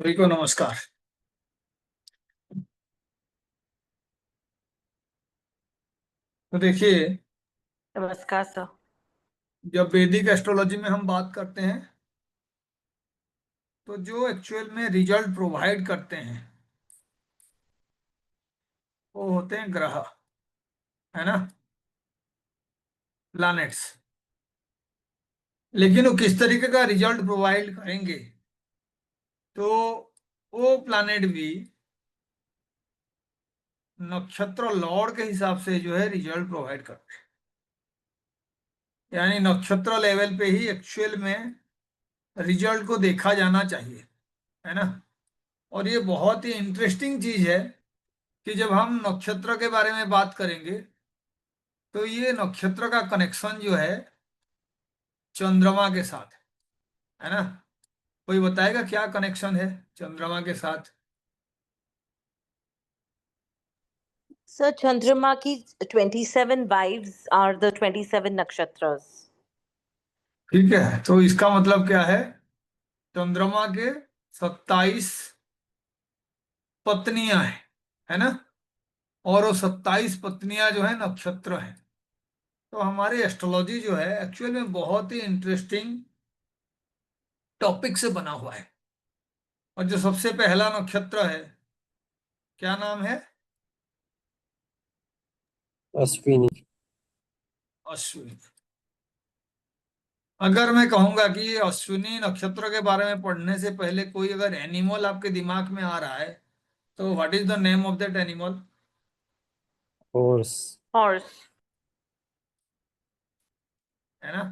सभी को नमस्कार। तो देखिए, नमस्कार सर। जब वैदिक एस्ट्रोलॉजी में हम बात करते हैं तो जो एक्चुअल में रिजल्ट प्रोवाइड करते हैं वो होते हैं ग्रह, है ना, प्लैनेट्स। लेकिन वो किस तरीके का रिजल्ट प्रोवाइड करेंगे, तो वो प्लैनेट भी नक्षत्र लॉर्ड के हिसाब से जो है रिजल्ट प्रोवाइड करते हैं। यानी नक्षत्र लेवल पे ही एक्चुअल में रिजल्ट को देखा जाना चाहिए, है ना। और ये बहुत ही इंटरेस्टिंग चीज है कि जब हम नक्षत्र के बारे में बात करेंगे तो ये नक्षत्र का कनेक्शन जो है चंद्रमा के साथ है ना। कोई बताएगा क्या कनेक्शन है चंद्रमा के साथ? सर चंद्रमा की 27 वाइव्स आर द 27 नक्षत्र्स। ठीक है, तो इसका मतलब क्या है? चंद्रमा के 27 पत्नियां हैं, है ना। और वो 27 पत्नियां जो है नक्षत्र हैं। तो हमारी एस्ट्रोलॉजी जो है एक्चुअल में बहुत ही इंटरेस्टिंग टॉपिक से बना हुआ है। और जो सबसे पहला नक्षत्र है, क्या नाम है? अश्विनी। अश्विनी। अगर मैं कहूंगा कि अश्विनी नक्षत्र के बारे में पढ़ने से पहले कोई अगर एनिमल आपके दिमाग में आ रहा है, तो what is the name of that animal? Horse. Horse. है ना।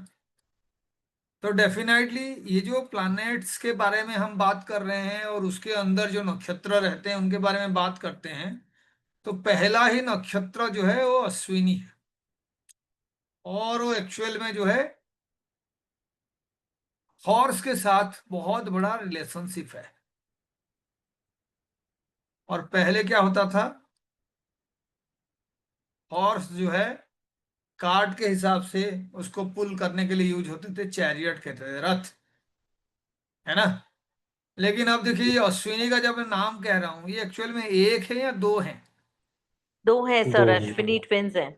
तो डेफिनेटली ये जो प्लैनेट्स के बारे में हम बात कर रहे हैं और उसके अंदर जो नक्षत्र रहते हैं उनके बारे में बात करते हैं, तो पहला ही नक्षत्र जो है वो अश्विनी है। और वो एक्चुअल में जो है हॉर्स के साथ बहुत बड़ा रिलेशनशिप है। और पहले क्या होता था? हॉर्स जो है कार्ट के हिसाब से उसको पुल करने के लिए यूज होते थे, चैरियट कहते थे, रथ, है ना। लेकिन अब देखिए, ये अश्विनी का जब मैं नाम कह रहा हूं, ये एक्चुअल में एक है या दो है? दो हैं दो सर, हैं। अश्विनी ट्विंस हैं।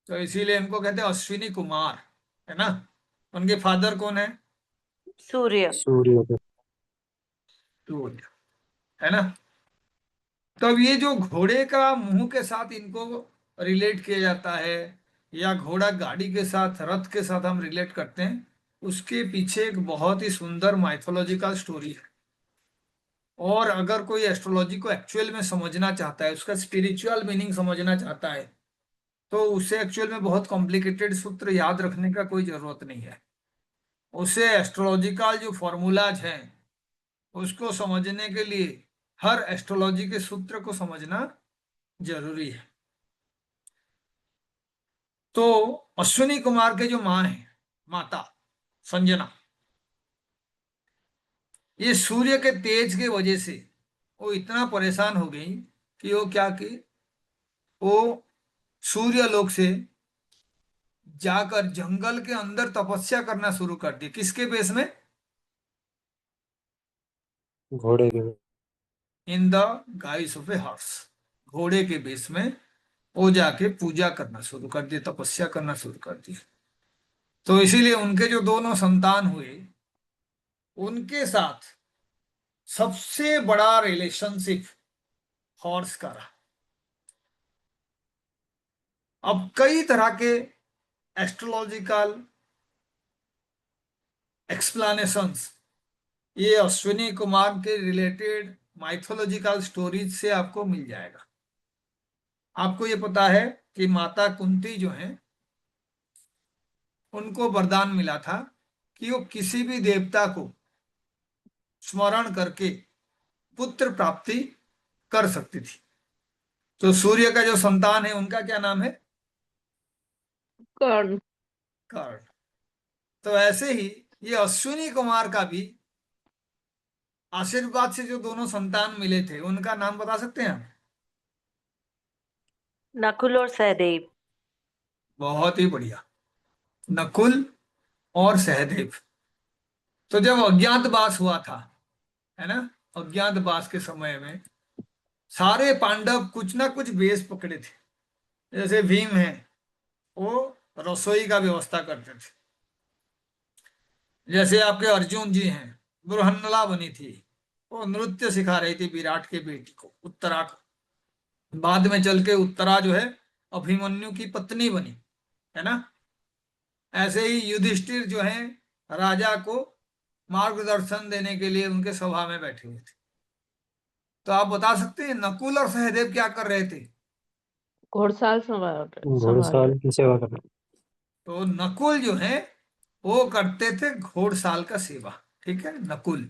तो इसीलिए इनको कहते हैं अश्विनी कुमार, है ना। उनके फादर कौन है? सूर्य। सूर्य के। सूर्य, है ना। तो अब ये जो घोड़े का मुंह के साथ इनको रिलेट किया जाता है, या घोड़ा गाड़ी के साथ, रथ के साथ हम रिलेट करते हैं, उसके पीछे एक बहुत ही सुंदर माइथोलॉजिकल स्टोरी है। और अगर कोई एस्ट्रोलॉजी को एक्चुअल में समझना चाहता है, उसका स्पिरिचुअल मीनिंग समझना चाहता है, तो उसे एक्चुअल में बहुत कॉम्प्लिकेटेड सूत्र याद रखने का कोई जरूरत नहीं है। उसे एस्ट्रोलॉजिकल जो फॉर्मूलाज हैं उसको समझने के लिए हर एस्ट्रोलॉजी के सूत्र को समझना जरूरी है। तो अश्विनी कुमार के जो माँ है, माता संजना, ये सूर्य के तेज के वजह से वो इतना परेशान हो गई कि वो क्या की, वो सूर्य लोक से जाकर जंगल के अंदर तपस्या करना शुरू कर दी। किसके बेस में? घोड़े के। In the guys of a horse. घोड़े के बेस में वो जाके पूजा करना शुरू कर दी, तपस्या करना शुरू कर दी। तो इसीलिए उनके जो दोनों संतान हुए, उनके साथ सबसे बड़ा रिलेशनशिप हॉर्स का रहा। अब कई तरह के एस्ट्रोलॉजिकल एक्सप्लेनेशंस ये अश्विनी कुमार के रिलेटेड माइथोलॉजिकल स्टोरीज से आपको मिल जाएगा। आपको ये पता है कि माता कुंती जो है, उनको वरदान मिला था कि वो किसी भी देवता को स्मरण करके पुत्र प्राप्ति कर सकती थी। तो सूर्य का जो संतान है उनका क्या नाम है? कर्ण। कर्ण। तो ऐसे ही ये अश्विनी कुमार का भी आशीर्वाद से जो दोनों संतान मिले थे उनका नाम बता सकते हैं आप? नकुल और सहदेव। बहुत ही बढ़िया, नकुल और सहदेव। तो जब अज्ञातवास हुआ था, है ना, अज्ञातवास के समय में सारे पांडव कुछ ना कुछ वेश पकड़े थे। जैसे भीम है, वो रसोई का व्यवस्था करते थे। जैसे आपके अर्जुन जी हैं, बृहन्नला बनी थी, वो नृत्य सिखा रही थी विराट के बेटी को, उत्तरा को। बाद में चल के उत्तरा जो है अभिमन्यु की पत्नी बनी, है ना। ऐसे ही युधिष्ठिर जो है राजा को मार्गदर्शन देने के लिए उनके सभा में बैठे हुए थे। तो आप बता सकते हैं नकुल और सहदेव क्या कर रहे थे? घोड़साल संभाल संभाल रहे। घोड़साल की सेवा करना। तो नकुल जो है वो करते थे घोड़साल का सेवा, ठीक है, नकुल।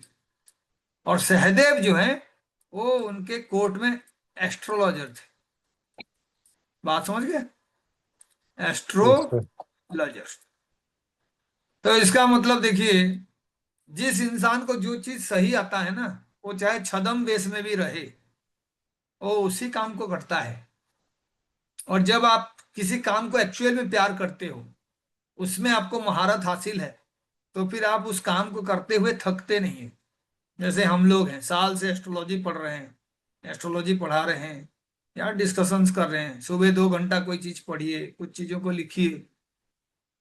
और सहदेव जो है वो उनके कोर्ट में एस्ट्रोलॉजर थे। बात समझ गए? अच्छा। एस्ट्रोलॉजर। तो इसका मतलब देखिए, जिस इंसान को जो चीज सही आता है ना, वो चाहे छद्म वेश में भी रहे, वो उसी काम को करता है। और जब आप किसी काम को एक्चुअल में प्यार करते हो, उसमें आपको महारत हासिल है, तो फिर आप उस काम को करते हुए थकते नहीं है। जैसे हम लोग हैं, साल से एस्ट्रोलॉजी पढ़ रहे हैं, एस्ट्रोलॉजी पढ़ा रहे हैं या डिस्कशंस कर रहे हैं, सुबह 2 घंटा कोई चीज पढ़िए, कुछ चीजों को लिखिए,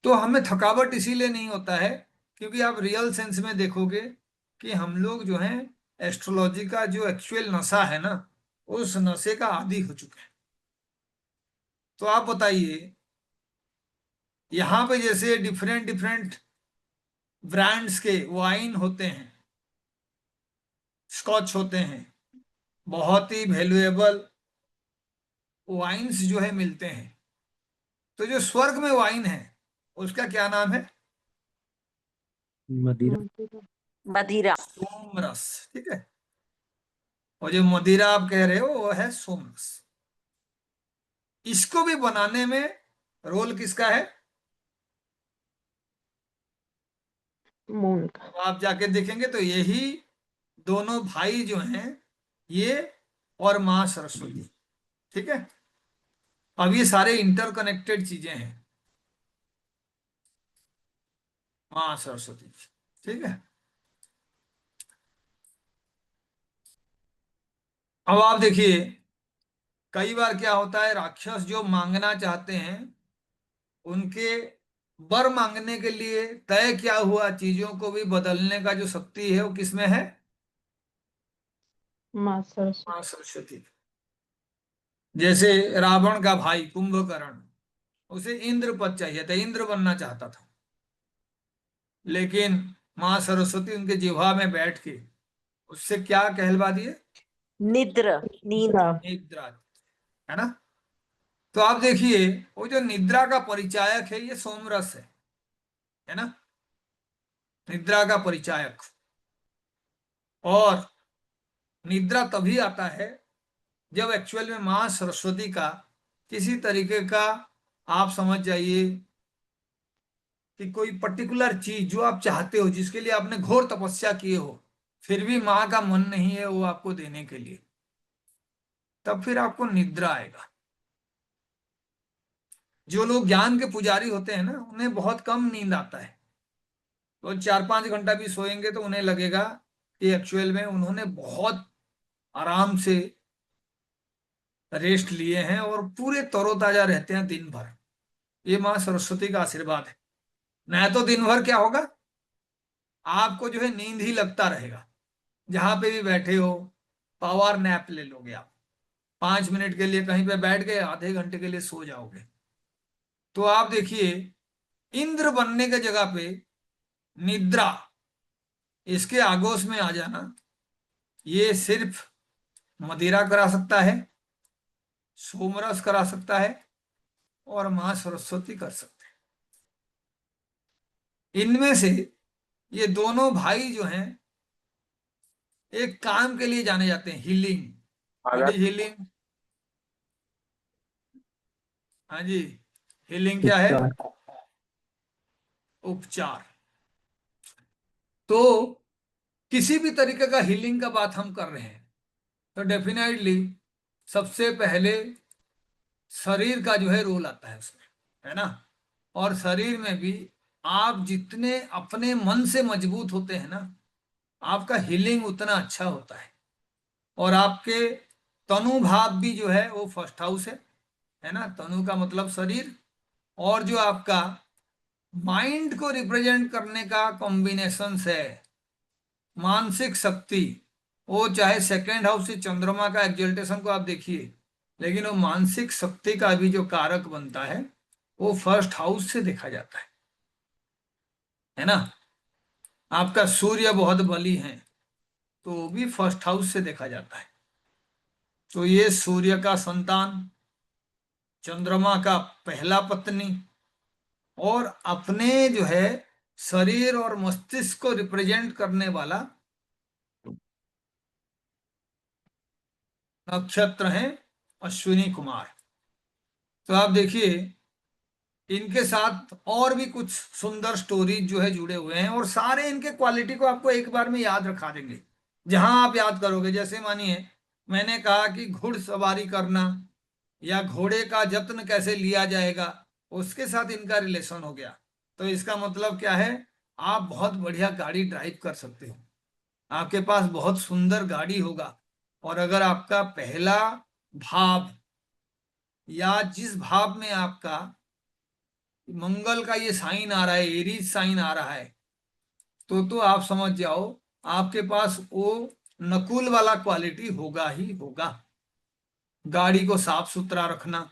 तो हमें थकावट इसीलिए नहीं होता है क्योंकि आप रियल सेंस में देखोगे कि हम लोग जो हैं एस्ट्रोलॉजी का जो एक्चुअल नशा है ना, उस नशे का आदी हो चुके हैं। तो आप बताइए, यहाँ पे जैसे डिफरेंट डिफरेंट ब्रांड्स के वाइन होते हैं, स्कॉच होते हैं, बहुत ही वैल्यूएबल वाइन्स जो है मिलते हैं। तो जो स्वर्ग में वाइन है उसका क्या नाम है? मदिरा। मदिरा। सोमरस, ठीक है। और जो मदिरा आप कह रहे हो वो है सोमरस। इसको भी बनाने में रोल किसका है? मून का। तो आप जाके देखेंगे तो यही दोनों भाई जो हैं, ये और मां सरस्वती, ठीक है। अब ये सारे इंटरकनेक्टेड चीजें हैं, मां सरस्वती, ठीक है। अब आप देखिए, कई बार क्या होता है, राक्षस जो मांगना चाहते हैं, उनके वर मांगने के लिए तय किया हुआ चीजों को भी बदलने का जो शक्ति है वो किसमें है? माँ सरस्वती। मां सरस्वती। जैसे रावण का भाई कुंभकर्ण, उसे इंद्र पद चाहिए था, इंद्र बनना चाहता था, लेकिन मां सरस्वती उनके जिह्वा में बैठ के उससे क्या कहलवा दिए? निद्र, नींद। निद्रा। निद्रा, है ना। तो आप देखिए, वो जो निद्रा का परिचायक है ये सोमरस है ना, निद्रा का परिचायक। और निद्रा तभी आता है जब एक्चुअल में मां सरस्वती का किसी तरीके का, आप समझ जाइए कि कोई पर्टिकुलर चीज जो आप चाहते हो, जिसके लिए आपने घोर तपस्या किए हो, फिर भी मां का मन नहीं है वो आपको देने के लिए, तब फिर आपको निद्रा आएगा। जो लोग ज्ञान के पुजारी होते हैं ना, उन्हें बहुत कम नींद आता है। तो 4-5 घंटा भी सोएंगे तो उन्हें लगेगा कि एक्चुअल में उन्होंने बहुत आराम से रेस्ट लिए हैं और पूरे तरोताजा रहते हैं दिन भर। ये माँ सरस्वती का आशीर्वाद है। नहीं तो दिन भर क्या होगा, आपको जो है नींद ही लगता रहेगा, जहां पे भी बैठे हो पावर नैप ले लोगे आप, 5 मिनट के लिए कहीं पे बैठ गए, आधे घंटे के लिए सो जाओगे। तो आप देखिए, इंद्र बनने के जगह पे निद्रा, इसके आगोश में आ जाना, ये सिर्फ मदिरा करा सकता है, सोमरस करा सकता है, और मां सरस्वती कर सकते हैं। इनमें से ये दोनों भाई जो हैं एक काम के लिए जाने जाते हैं, हीलिंग। What is healing? हाँ जी, हीलिंग क्या है? उपचार। उपचार। तो किसी भी तरीके का हीलिंग का बात हम कर रहे हैं तो डेफिनेटली सबसे पहले शरीर का जो है रोल आता है उसमें, है ना। और शरीर में भी आप जितने अपने मन से मजबूत होते हैं ना, आपका हीलिंग उतना अच्छा होता है। और आपके तनु भाव भी जो है वो फर्स्ट हाउस है ना। तनु का मतलब शरीर, और जो आपका माइंड को रिप्रेजेंट करने का कॉम्बिनेशन है, मानसिक शक्ति, वो चाहे सेकेंड हाउस से चंद्रमा का एक्सल्टेशन को आप देखिए, लेकिन वो मानसिक शक्ति का भी जो कारक बनता है वो फर्स्ट हाउस से देखा जाता है ना। आपका सूर्य बहुत बली है तो वो भी फर्स्ट हाउस से देखा जाता है। तो ये सूर्य का संतान, चंद्रमा का पहला पत्नी, और अपने जो है शरीर और मस्तिष्क को रिप्रेजेंट करने वाला नक्षत्र है अश्विनी कुमार। तो आप देखिए इनके साथ और भी कुछ सुंदर स्टोरीज जो है जुड़े हुए हैं, और सारे इनके क्वालिटी को आपको एक बार में याद रखा देंगे जहां आप याद करोगे। जैसे मानिए मैंने कहा कि घुड़सवारी करना या घोड़े का जत्न कैसे लिया जाएगा, उसके साथ इनका रिलेशन हो गया। तो इसका मतलब क्या है, आप बहुत बढ़िया गाड़ी ड्राइव कर सकते हो, आपके पास बहुत सुंदर गाड़ी होगा, और अगर आपका पहला भाव या जिस भाव में आपका मंगल का ये साइन आ रहा है, एरीज साइन आ रहा है, तो आप समझ जाओ आपके पास वो नकुल वाला क्वालिटी होगा ही होगा। गाड़ी को साफ सुथरा रखना,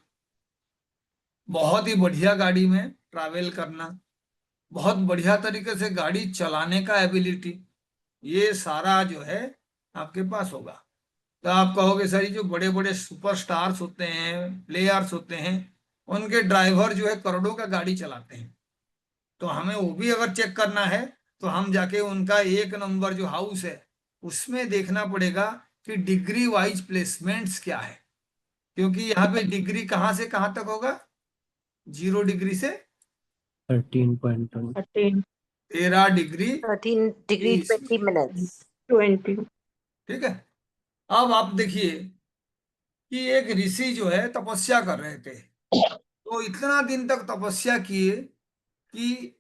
बहुत ही बढ़िया गाड़ी में ट्रैवल करना, बहुत बढ़िया तरीके से गाड़ी चलाने का एबिलिटी, ये सारा जो है आपके पास होगा। तो आप कहोगे सर ये जो बड़े बड़े सुपरस्टार्स होते हैं, प्लेयर्स होते हैं, उनके ड्राइवर जो है करोड़ों का गाड़ी चलाते हैं, तो हमें वो भी अगर चेक करना है तो हम जाके उनका एक नंबर जो हाउस है उसमें देखना पड़ेगा कि डिग्री वाइज प्लेसमेंट्स क्या है। क्योंकि यहाँ पे डिग्री कहाँ से कहाँ तक होगा, 0 डिग्री से 13.1 13, 13 डिग्री 13 डिग्री 20 मिनट 20 मिनट्स। 20. ठीक है। अब आप देखिए कि एक ऋषि जो है तपस्या कर रहे थे, तो इतना दिन तक तपस्या किए कि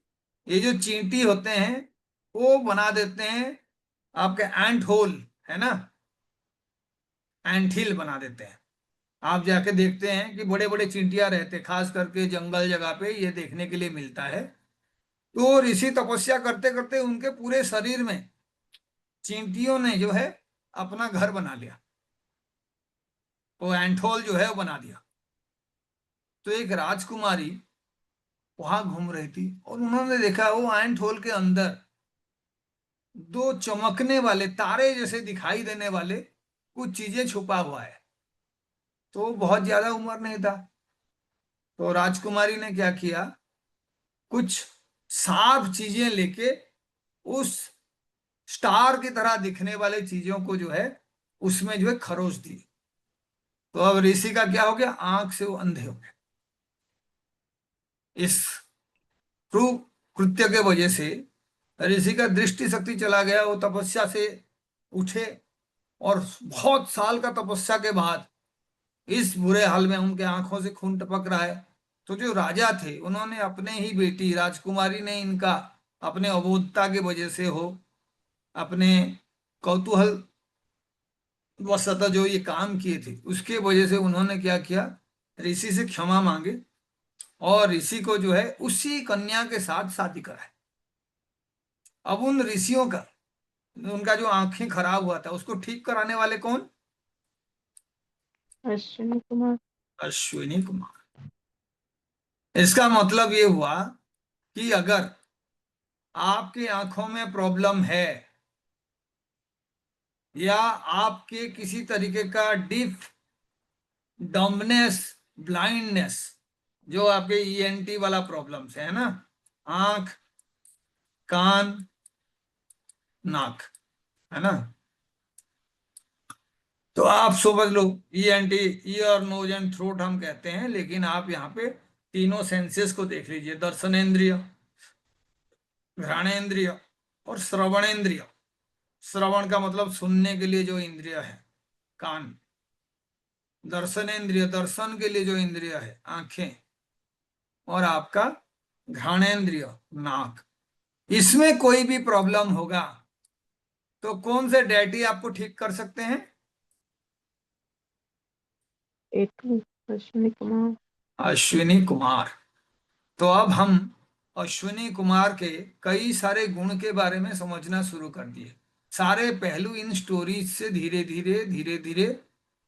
ये जो चींटी होते हैं वो बना देते हैं आपके एंट होल, है ना, एंट हिल बना देते हैं। आप जाके देखते हैं कि बड़े बड़े चींटियां रहते हैं, खास करके जंगल जगह पे ये देखने के लिए मिलता है। तो ऋषि तपस्या करते करते उनके पूरे शरीर में चींटियों ने जो है अपना घर बना लिया, वो एंट होल जो है वो बना दिया। तो एक राजकुमारी वहां घूम रही थी और उन्होंने देखा वो एंट होल के अंदर दो चमकने वाले तारे जैसे दिखाई देने वाले कुछ चीजें छुपा हुआ है। तो बहुत ज्यादा उम्र नहीं था, तो राजकुमारी ने क्या किया, कुछ साफ चीजें लेके उस स्टार की तरह दिखने वाले चीजों को जो है उसमें जो है खरोच दी। तो अब ऋषि का क्या हो गया, आंख से वो अंधे हो गए। इस क्रूर कृत्य के वजह से ऋषि का दृष्टि शक्ति चला गया, वो तपस्या से उठे, और बहुत साल का तपस्या के बाद इस बुरे हाल में उनके आंखों से खून टपक रहा है। तो जो राजा थे उन्होंने अपने ही बेटी राजकुमारी ने इनका अपने अबोधता की वजह से हो, अपने कौतूहल वशतः जो ये काम किए थे उसके वजह से उन्होंने क्या किया, ऋषि से क्षमा मांगे और ऋषि को जो है उसी कन्या के साथ शादी कराए। अब उन ऋषियों का उनका जो आंखें खराब हुआ था उसको ठीक कराने वाले कौन, अश्विनी कुमार. अश्विनी कुमार। इसका मतलब ये हुआ कि अगर आपकी आंखों में प्रॉब्लम है या आपके किसी तरीके का डीप डम्बनेस, ब्लाइंडनेस, जो आपके ईएनटी वाला प्रॉब्लम्स है ना, आंख, कान, नाक, है ना, तो आप समझ लो ENT, ear nose and throat हम कहते हैं, लेकिन आप यहाँ पे तीनों सेंसेस को देख लीजिए, दर्शनेंद्रिय, घ्राणेन्द्रिय और श्रवणेन्द्रिय। श्रवण का मतलब सुनने के लिए जो इंद्रिय है कान, दर्शनेन्द्रिय दर्शन के लिए जो इंद्रिय है आंखें, और आपका घ्राणेन्द्रिय नाक। इसमें कोई भी प्रॉब्लम होगा तो कौन से डैटी आपको ठीक कर सकते हैं, A2 अश्विनी कुमार। अश्विनी कुमार। तो अब हम अश्विनी कुमार के कई सारे गुण के बारे में समझना शुरू कर दिए। सारे पहलू इन स्टोरीज से धीरे धीरे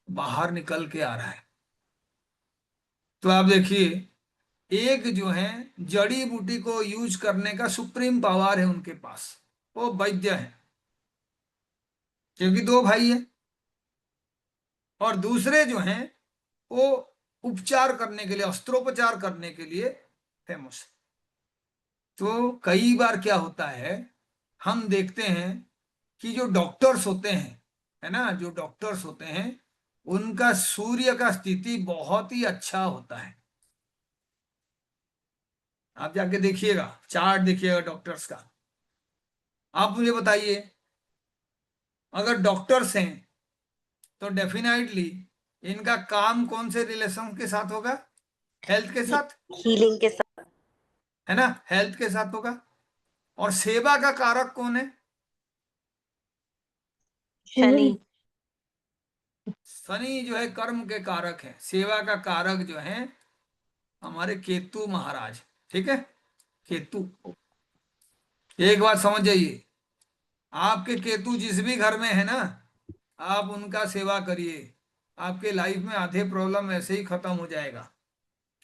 बाहर निकल के आ रहा है। तो आप देखिए, एक जो है जड़ी बूटी को यूज करने का सुप्रीम पावर है उनके पास, वो वैद्य है, क्योंकि दो भाई है। और दूसरे जो हैं वो उपचार करने के लिए, अस्त्रोपचार करने के लिए फेमस है। तो कई बार क्या होता है, हम देखते हैं कि जो डॉक्टर्स होते हैं, है ना, जो डॉक्टर्स होते हैं उनका सूर्य का स्थिति बहुत ही अच्छा होता है। आप जाके देखिएगा, चार्ट देखिएगा डॉक्टर्स का। आप मुझे बताइए, अगर डॉक्टर्स हैं तो डेफिनेटली इनका काम कौन से रिलेशन के साथ होगा? हेल्थ के साथ, हीलिंग के साथ। है ना, हेल्थ के साथ होगा। और सेवा का कारक कौन है? शनि। शनि जो है कर्म के कारक है। सेवा का कारक जो है हमारे केतु महाराज। ठीक है, केतु। एक बात समझ जाइए, आपके केतु जिस भी घर में है ना, आप उनका सेवा करिए, आपके लाइफ में आधे प्रॉब्लम ऐसे ही खत्म हो जाएगा।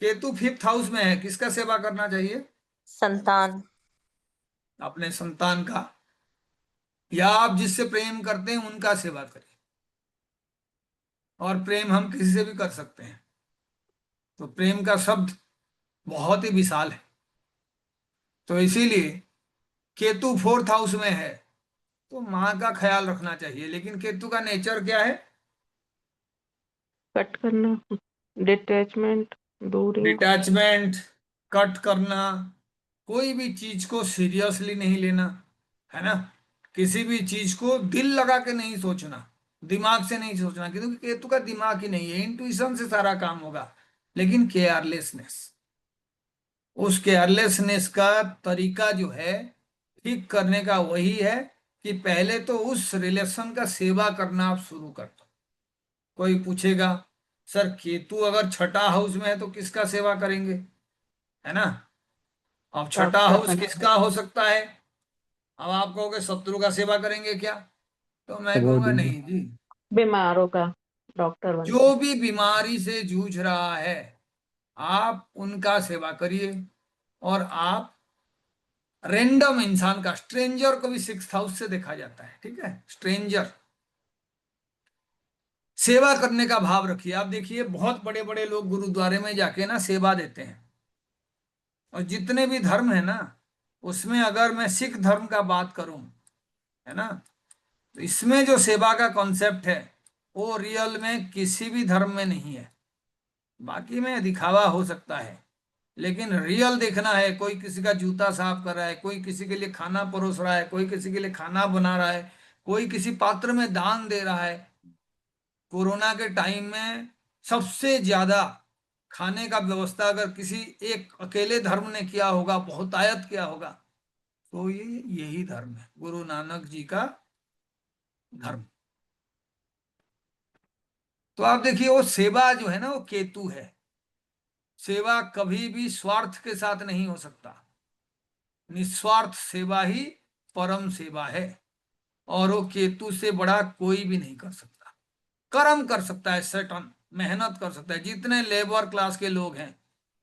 केतु 5th हाउस में है, किसका सेवा करना चाहिए? संतान। अपने संतान का, या आप जिससे प्रेम करते हैं उनका सेवा करिए। और प्रेम हम किसी से भी कर सकते हैं, तो प्रेम का शब्द बहुत ही विशाल है। तो इसीलिए केतु 4th हाउस में है तो माँ का ख्याल रखना चाहिए। लेकिन केतु का नेचर क्या है? कट करना, डिटैचमेंट, दूरियां। डिटैचमेंट, कट करना, कोई भी चीज को सीरियसली नहीं लेना, है ना, किसी भी चीज को दिल लगा के नहीं सोचना, दिमाग से नहीं सोचना, क्योंकि केतु का दिमाग ही नहीं है, इंट्यूशन से सारा काम होगा। लेकिन केयरलेसनेस, उस केयरलेसनेस का तरीका जो है ठीक करने का वही है कि पहले तो उस रिलेशन का सेवा करना आप शुरू कर दो। कोई पूछेगा सर केतु अगर छठा हाउस में है तो किसका सेवा करेंगे, है ना। अब छठा हाउस किसका हो सकता है? अब आप कहोगे शत्रु का सेवा करेंगे क्या? तो मैं कहूंगा सबॉर्डिनेट। नहीं जी, बीमारों का डॉक्टर बनता जो है। भी बीमारी से जूझ रहा है आप उनका सेवा करिए। और आप रेंडम इंसान का, स्ट्रेंजर को भी 6th हाउस से देखा जाता है। ठीक है, स्ट्रेंजर, सेवा करने का भाव रखिए। आप देखिए बहुत बड़े बड़े लोग गुरुद्वारे में जाके ना सेवा देते हैं। और जितने भी धर्म है ना, उसमें अगर मैं सिख धर्म का बात करूं, है ना, तो इसमें जो सेवा का कॉन्सेप्ट है वो रियल में किसी भी धर्म में नहीं है। बाकी में दिखावा हो सकता है, लेकिन रियल देखना है। कोई किसी का जूता साफ कर रहा है, कोई किसी के लिए खाना परोस रहा है, कोई किसी के लिए खाना बना रहा है, कोई किसी पात्र में दान दे रहा है। कोरोना के टाइम में सबसे ज्यादा खाने का व्यवस्था अगर किसी एक अकेले धर्म ने किया होगा, बहुतायत किया होगा, तो ये यही धर्म है, गुरु नानक जी का धर्म। तो आप देखिए वो सेवा जो है ना वो केतु है। सेवा कभी भी स्वार्थ के साथ नहीं हो सकता। निस्वार्थ सेवा ही परम सेवा है। और वो केतु से बड़ा कोई भी नहीं कर सकता। कर्म कर सकता है, सर्टन मेहनत कर सकता है। जितने लेबर क्लास के लोग हैं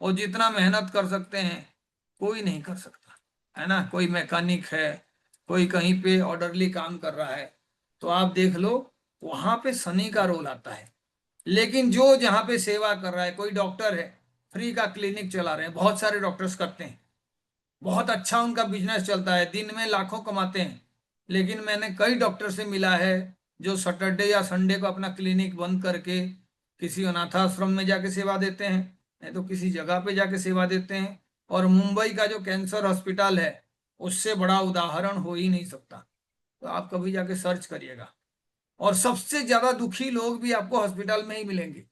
और जितना मेहनत कर सकते हैं कोई नहीं कर सकता, है ना। कोई मैकेनिक है, कोई कहीं पे ऑर्डरली काम कर रहा है, तो आप देख लो वहां पे शनि का रोल आता है। लेकिन जो जहां पे सेवा कर रहा है, कोई डॉक्टर है, फ्री का क्लिनिक चला रहे हैं, बहुत सारे डॉक्टर्स करते हैं, बहुत अच्छा उनका बिजनेस चलता है, दिन में लाखों कमाते हैं। लेकिन मैंने कई डॉक्टर से मिला है जो सैटरडे या संडे को अपना क्लिनिक बंद करके किसी अनाथाश्रम में जाके सेवा देते हैं, नहीं तो किसी जगह पे जाके सेवा देते हैं। और मुंबई का जो कैंसर हॉस्पिटल है उससे बड़ा उदाहरण हो ही नहीं सकता। तो आप कभी जाके सर्च करिएगा। और सबसे ज्यादा दुखी लोग भी आपको हॉस्पिटल में ही मिलेंगे।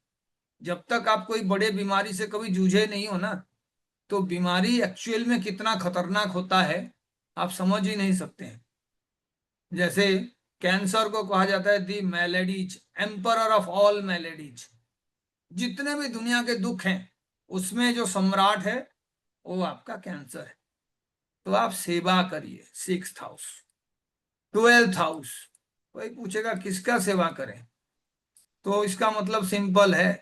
जब तक आप कोई बड़े बीमारी से कभी जूझे नहीं हो ना, तो बीमारी एक्चुअल में कितना खतरनाक होता है आप समझ ही नहीं सकते हैं। जैसे कैंसर को कहा जाता है दी मैलेडीज, एम्परर ऑफ ऑल मैलेडीज। जितने भी दुनिया के दुख हैं उसमें जो सम्राट है वो आपका कैंसर है। तो आप सेवा करिए। 6th house, 12th house. कोई पूछेगा किसका सेवा करें, तो इसका मतलब सिंपल है,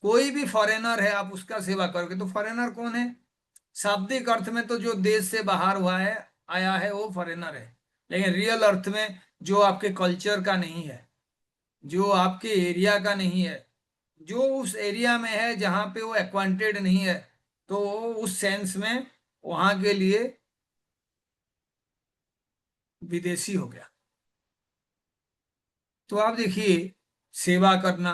कोई भी फॉरेनर है आप उसका सेवा करोगे। तो फॉरेनर कौन है? शाब्दिक अर्थ में तो जो देश से बाहर हुआ है, आया है, वो फॉरेनर है। लेकिन रियल अर्थ में जो आपके कल्चर का नहीं है, जो आपके एरिया का नहीं है, जो उस एरिया में है जहां पे वो एक्वांटेड नहीं है, तो उस सेंस में वहां के लिए विदेशी हो गया। तो आप देखिए, सेवा करना,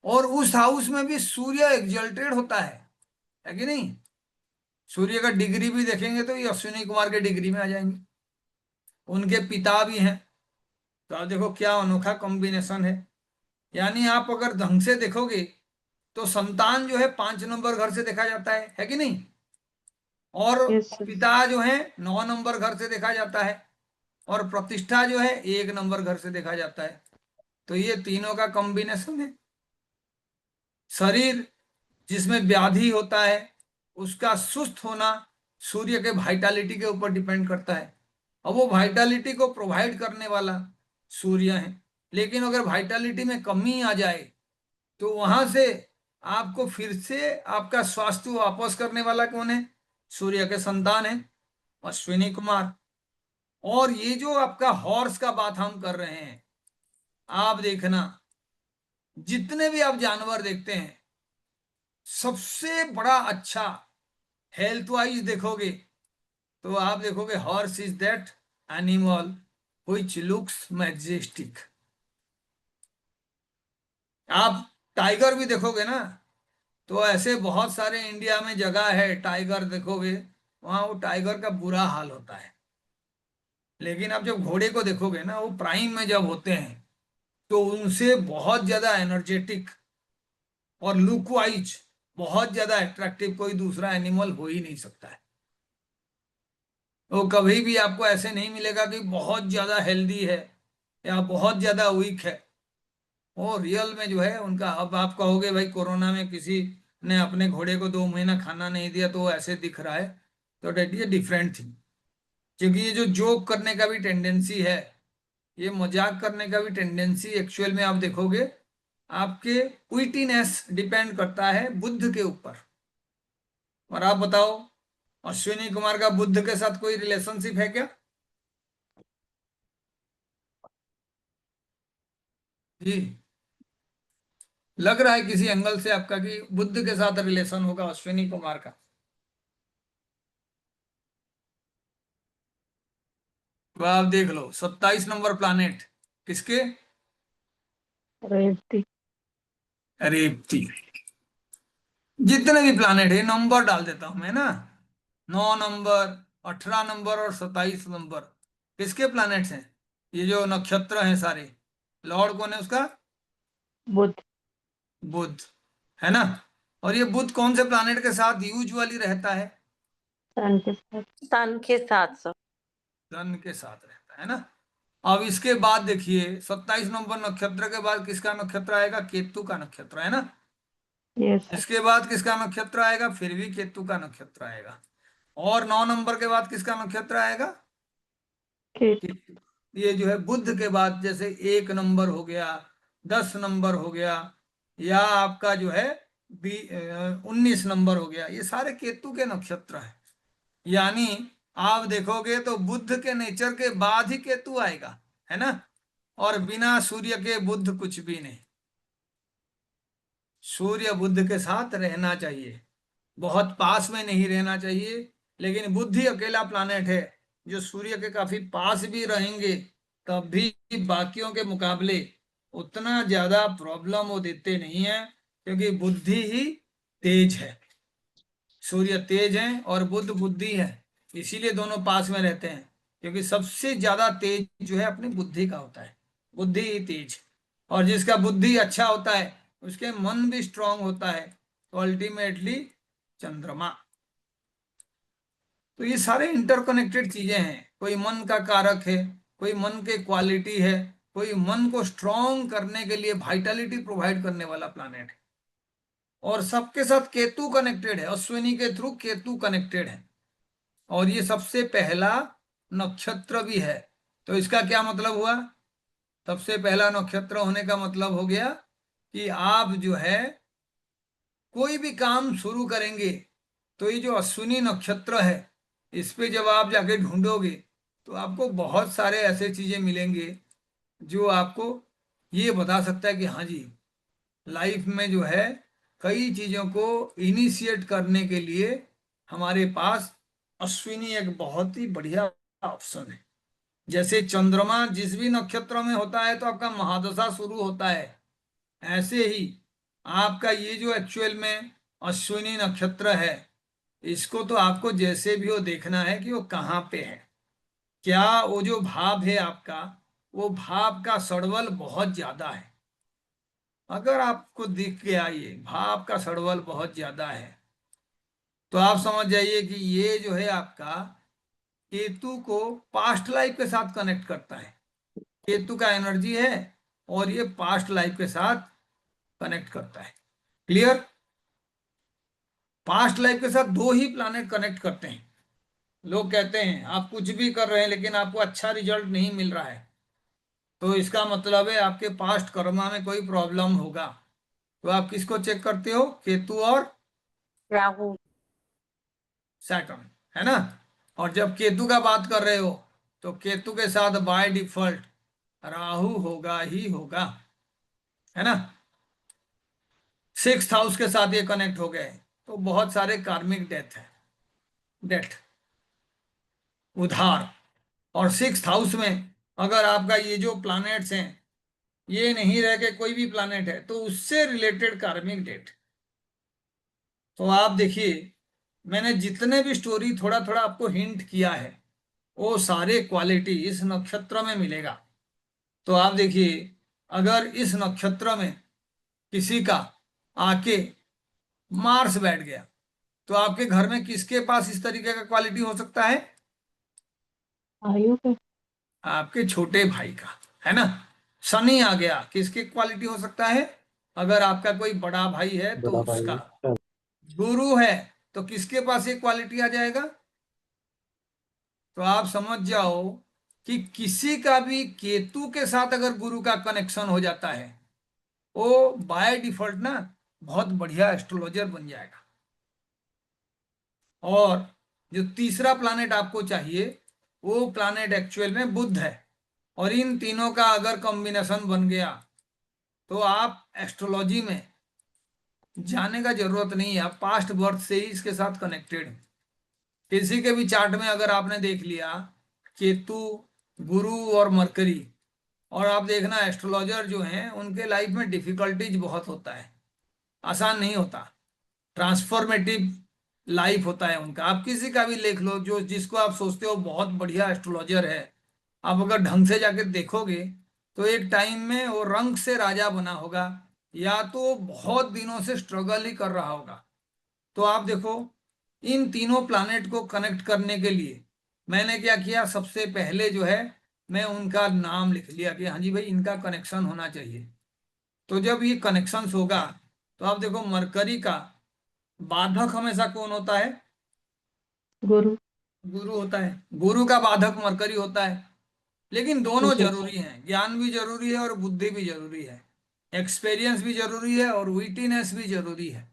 और उस हाउस में भी सूर्य एग्जल्टेड होता है कि नहीं? सूर्य का डिग्री भी देखेंगे तो ये अश्विनी कुमार के डिग्री में आ जाएंगे, उनके पिता भी हैं। तो आप देखो क्या अनोखा कॉम्बिनेशन है। यानी आप अगर ढंग से देखोगे तो संतान जो है 5 नंबर घर से देखा जाता है कि नहीं? और यस सर। पिता जो है 9 नंबर घर से देखा जाता है, और प्रतिष्ठा जो है 1 नंबर घर से देखा जाता है। तो ये तीनों का कॉम्बिनेशन है। शरीर जिसमें व्याधि होता है उसका सुस्त होना सूर्य के वाइटालिटी के ऊपर डिपेंड करता है, और वो वाइटालिटी को प्रोवाइड करने वाला सूर्य है। लेकिन अगर वाइटालिटी में कमी आ जाए तो वहां से आपको फिर से आपका स्वास्थ्य वापस करने वाला कौन है? सूर्य के संतान है, अश्विनी कुमार। और ये जो आपका हॉर्स का बात हम कर रहे हैं, आप देखना जितने भी आप जानवर देखते हैं, सबसे बड़ा अच्छा हेल्थ वाइज देखोगे तो आप देखोगे horse is that animal which looks majestic. आप टाइगर भी देखोगे ना, तो ऐसे बहुत सारे इंडिया में जगह है टाइगर देखोगे, वहां वो टाइगर का बुरा हाल होता है। लेकिन आप जब घोड़े को देखोगे ना, वो प्राइम में जब होते हैं तो उनसे बहुत ज्यादा एनर्जेटिक और लुक वाइज बहुत ज्यादा अट्रैक्टिव कोई दूसरा एनिमल हो ही नहीं सकता है। वो कभी भी आपको ऐसे नहीं मिलेगा कि बहुत ज्यादा हेल्दी है या बहुत ज्यादा वीक है। वो रियल में जो है उनका, अब आप कहोगे भाई कोरोना में किसी ने अपने घोड़े को 2 महीना खाना नहीं दिया तो वो ऐसे दिख रहा है, तो डेट ये डिफरेंट थिंग। क्योंकि ये जो जोक करने का भी टेंडेंसी है, ये मजाक करने का भी टेंडेंसी, एक्चुअल में आप देखोगे आपके विटीनेस डिपेंड करता है बुद्ध के ऊपर। और आप बताओ, अश्विनी कुमार का बुद्ध के साथ कोई रिलेशनशिप है क्या? जी, लग रहा है किसी एंगल से आपका कि बुद्ध के साथ रिलेशन होगा अश्विनी कुमार का। तो आप देख लो 27 नंबर प्लानेट किसके? रेवती। रेवती। जितने भी प्लानेट है नंबर डाल देता हूं मैं ना, 9 नंबर, 18 नंबर और 27 नंबर किसके प्लानेट्स हैं? ये जो नक्षत्र हैं सारे, लॉर्ड कौन है उसका? बुध। बुध, है ना? और ये बुध कौन से प्लानेट के साथ यूजुअली रहता है? सन के साथ। सन के साथ सर। सन के साथ रहता है ना। अब इसके बाद देखिए 27 नंबर नक्षत्र के बाद किसका नक्षत्र आएगा? केतु का नक्षत्र, है ना। Yes sir. इसके बाद किसका नक्षत्र आएगा? फिर भी केतु का नक्षत्र आएगा। और 9 नंबर के बाद किसका नक्षत्र आएगा? केतु। केतु। ये जो है बुध के बाद, जैसे 1 नंबर हो गया, 10 नंबर हो गया, या आपका जो है 19 नंबर हो गया, ये सारे केतु के नक्षत्र हैं। यानी आप देखोगे तो बुध के नेचर के बाद ही केतु आएगा, है ना। और बिना सूर्य के बुध कुछ भी नहीं। सूर्य बुध के साथ रहना चाहिए, बहुत पास में नहीं रहना चाहिए। लेकिन बुध ही अकेला प्लानेट है जो सूर्य के काफी पास भी रहेंगे तब भी बाकियों के मुकाबले उतना ज्यादा प्रॉब्लम वो देते नहीं है, क्योंकि बुद्धि ही तेज है। सूर्य तेज है और बुध बुद्धि है, इसीलिए दोनों पास में रहते हैं। क्योंकि सबसे ज्यादा तेज जो है अपनी बुद्धि का होता है, बुद्धि ही तेज। और जिसका बुद्धि अच्छा होता है उसके मन भी स्ट्रांग होता है, तो अल्टीमेटली चंद्रमा। तो ये सारे इंटरकनेक्टेड चीजें हैं। कोई मन का कारक है, कोई मन के क्वालिटी है, कोई मन को स्ट्रांग करने के लिए वाइटलिटी प्रोवाइड करने वाला प्लैनेट है। और सबके साथ केतु कनेक्टेड है, अश्विनी के थ्रू केतु कनेक्टेड है, और ये सबसे पहला नक्षत्र भी है। तो इसका क्या मतलब हुआ? सबसे पहला नक्षत्र होने का मतलब हो गया कि आप जो है कोई भी काम शुरू करेंगे तो ये जो अश्विनी नक्षत्र है इस पे जब आप जाके ढूंढोगे तो आपको बहुत सारे ऐसे चीजें मिलेंगे जो आपको ये बता सकता है कि हाँ जी, लाइफ में जो है कई चीजों को इनिशिएट करने के लिए हमारे पास अश्विनी एक बहुत ही बढ़िया ऑप्शन है। जैसे चंद्रमा जिस भी नक्षत्र में होता है तो आपका महादशा शुरू होता है, ऐसे ही आपका ये जो एक्चुअल में अश्विनी नक्षत्र है इसको तो आपको जैसे भी हो देखना है कि वो कहाँ पे है। क्या वो जो भाव है आपका, वो भाव का सड़बल बहुत ज्यादा है। अगर आपको दिख गया ये भाव का सड़बल बहुत ज्यादा है तो आप समझ जाइए कि ये जो है आपका केतु को पास्ट लाइफ के साथ कनेक्ट करता है। केतु का एनर्जी है और ये पास्ट लाइफ के साथ कनेक्ट करता है। क्लियर? पास्ट लाइफ के साथ दो ही प्लैनेट कनेक्ट करते हैं। लोग कहते हैं आप कुछ भी कर रहे हैं लेकिन आपको अच्छा रिजल्ट नहीं मिल रहा है, तो इसका मतलब है आपके पास्ट कर्मा में कोई प्रॉब्लम होगा। तो आप किसको चेक करते हो? केतु और राहु। सैटर्न, है ना। और जब केतु का बात कर रहे हो तो केतु के साथ बाय डिफॉल्ट राहु होगा ही होगा, है ना। 6th हाउस के साथ ये कनेक्ट हो गए तो बहुत सारे कार्मिक डेथ है, डेथ उधार। और 6th हाउस में अगर आपका ये जो प्लैनेट्स हैं ये नहीं रह के कोई भी प्लैनेट है तो उससे रिलेटेड कार्मिक डेट। तो आप देखिए मैंने जितने भी स्टोरी थोड़ा थोड़ा आपको हिंट किया है वो सारे क्वालिटी इस नक्षत्र में मिलेगा। तो आप देखिए अगर इस नक्षत्र में किसी का आके मार्स बैठ गया तो आपके घर में किसके पास इस तरीके का क्वालिटी हो सकता है? आयु पे। आपके छोटे भाई का, है ना। शनि आ गया, किसकी क्वालिटी हो सकता है? अगर आपका कोई बड़ा भाई है तो बड़ा उसका। भाई। गुरु है तो किसके पास ये क्वालिटी आ जाएगा? तो आप समझ जाओ कि किसी का भी केतु के साथ अगर गुरु का कनेक्शन हो जाता है वो बाय डिफॉल्ट ना बहुत बढ़िया एस्ट्रोलॉजर बन जाएगा। और जो तीसरा प्लैनेट आपको चाहिए वो प्लैनेट एक्चुअल में बुध है। और इन तीनों का अगर कॉम्बिनेशन बन गया तो आप एस्ट्रोलॉजी में जाने का जरूरत नहीं है, आप पास्ट बर्थ से ही इसके साथ कनेक्टेड हैं। किसी के भी चार्ट में अगर आपने देख लिया केतु, गुरु और मरकरी, और आप देखना एस्ट्रोलॉजर जो हैं उनके लाइफ में डिफिकल्टीज बहुत होता है, आसान नहीं होता, ट्रांसफॉर्मेटिव लाइफ होता है उनका। आप किसी का भी देख लो जो जिसको आप सोचते हो बहुत बढ़िया एस्ट्रोलॉजर है, आप अगर ढंग से जाके देखोगे तो एक टाइम में वो रंग से राजा बना होगा या तो बहुत दिनों से स्ट्रगल ही कर रहा होगा। तो आप देखो इन तीनों प्लैनेट को कनेक्ट करने के लिए मैंने क्या किया, सबसे पहले जो है मैं उनका नाम लिख लिया कि हाँ जी भाई इनका कनेक्शन होना चाहिए। तो जब ये कनेक्शंस होगा तो आप देखो मरकरी का बाधक हमेशा कौन होता है? गुरु। गुरु होता है। गुरु का बाधक मरकरी होता है। लेकिन दोनों जी। जरूरी हैं, ज्ञान भी जरूरी है और बुद्धि भी जरूरी है, एक्सपीरियंस भी जरूरी है और विटीनेस भी जरूरी है।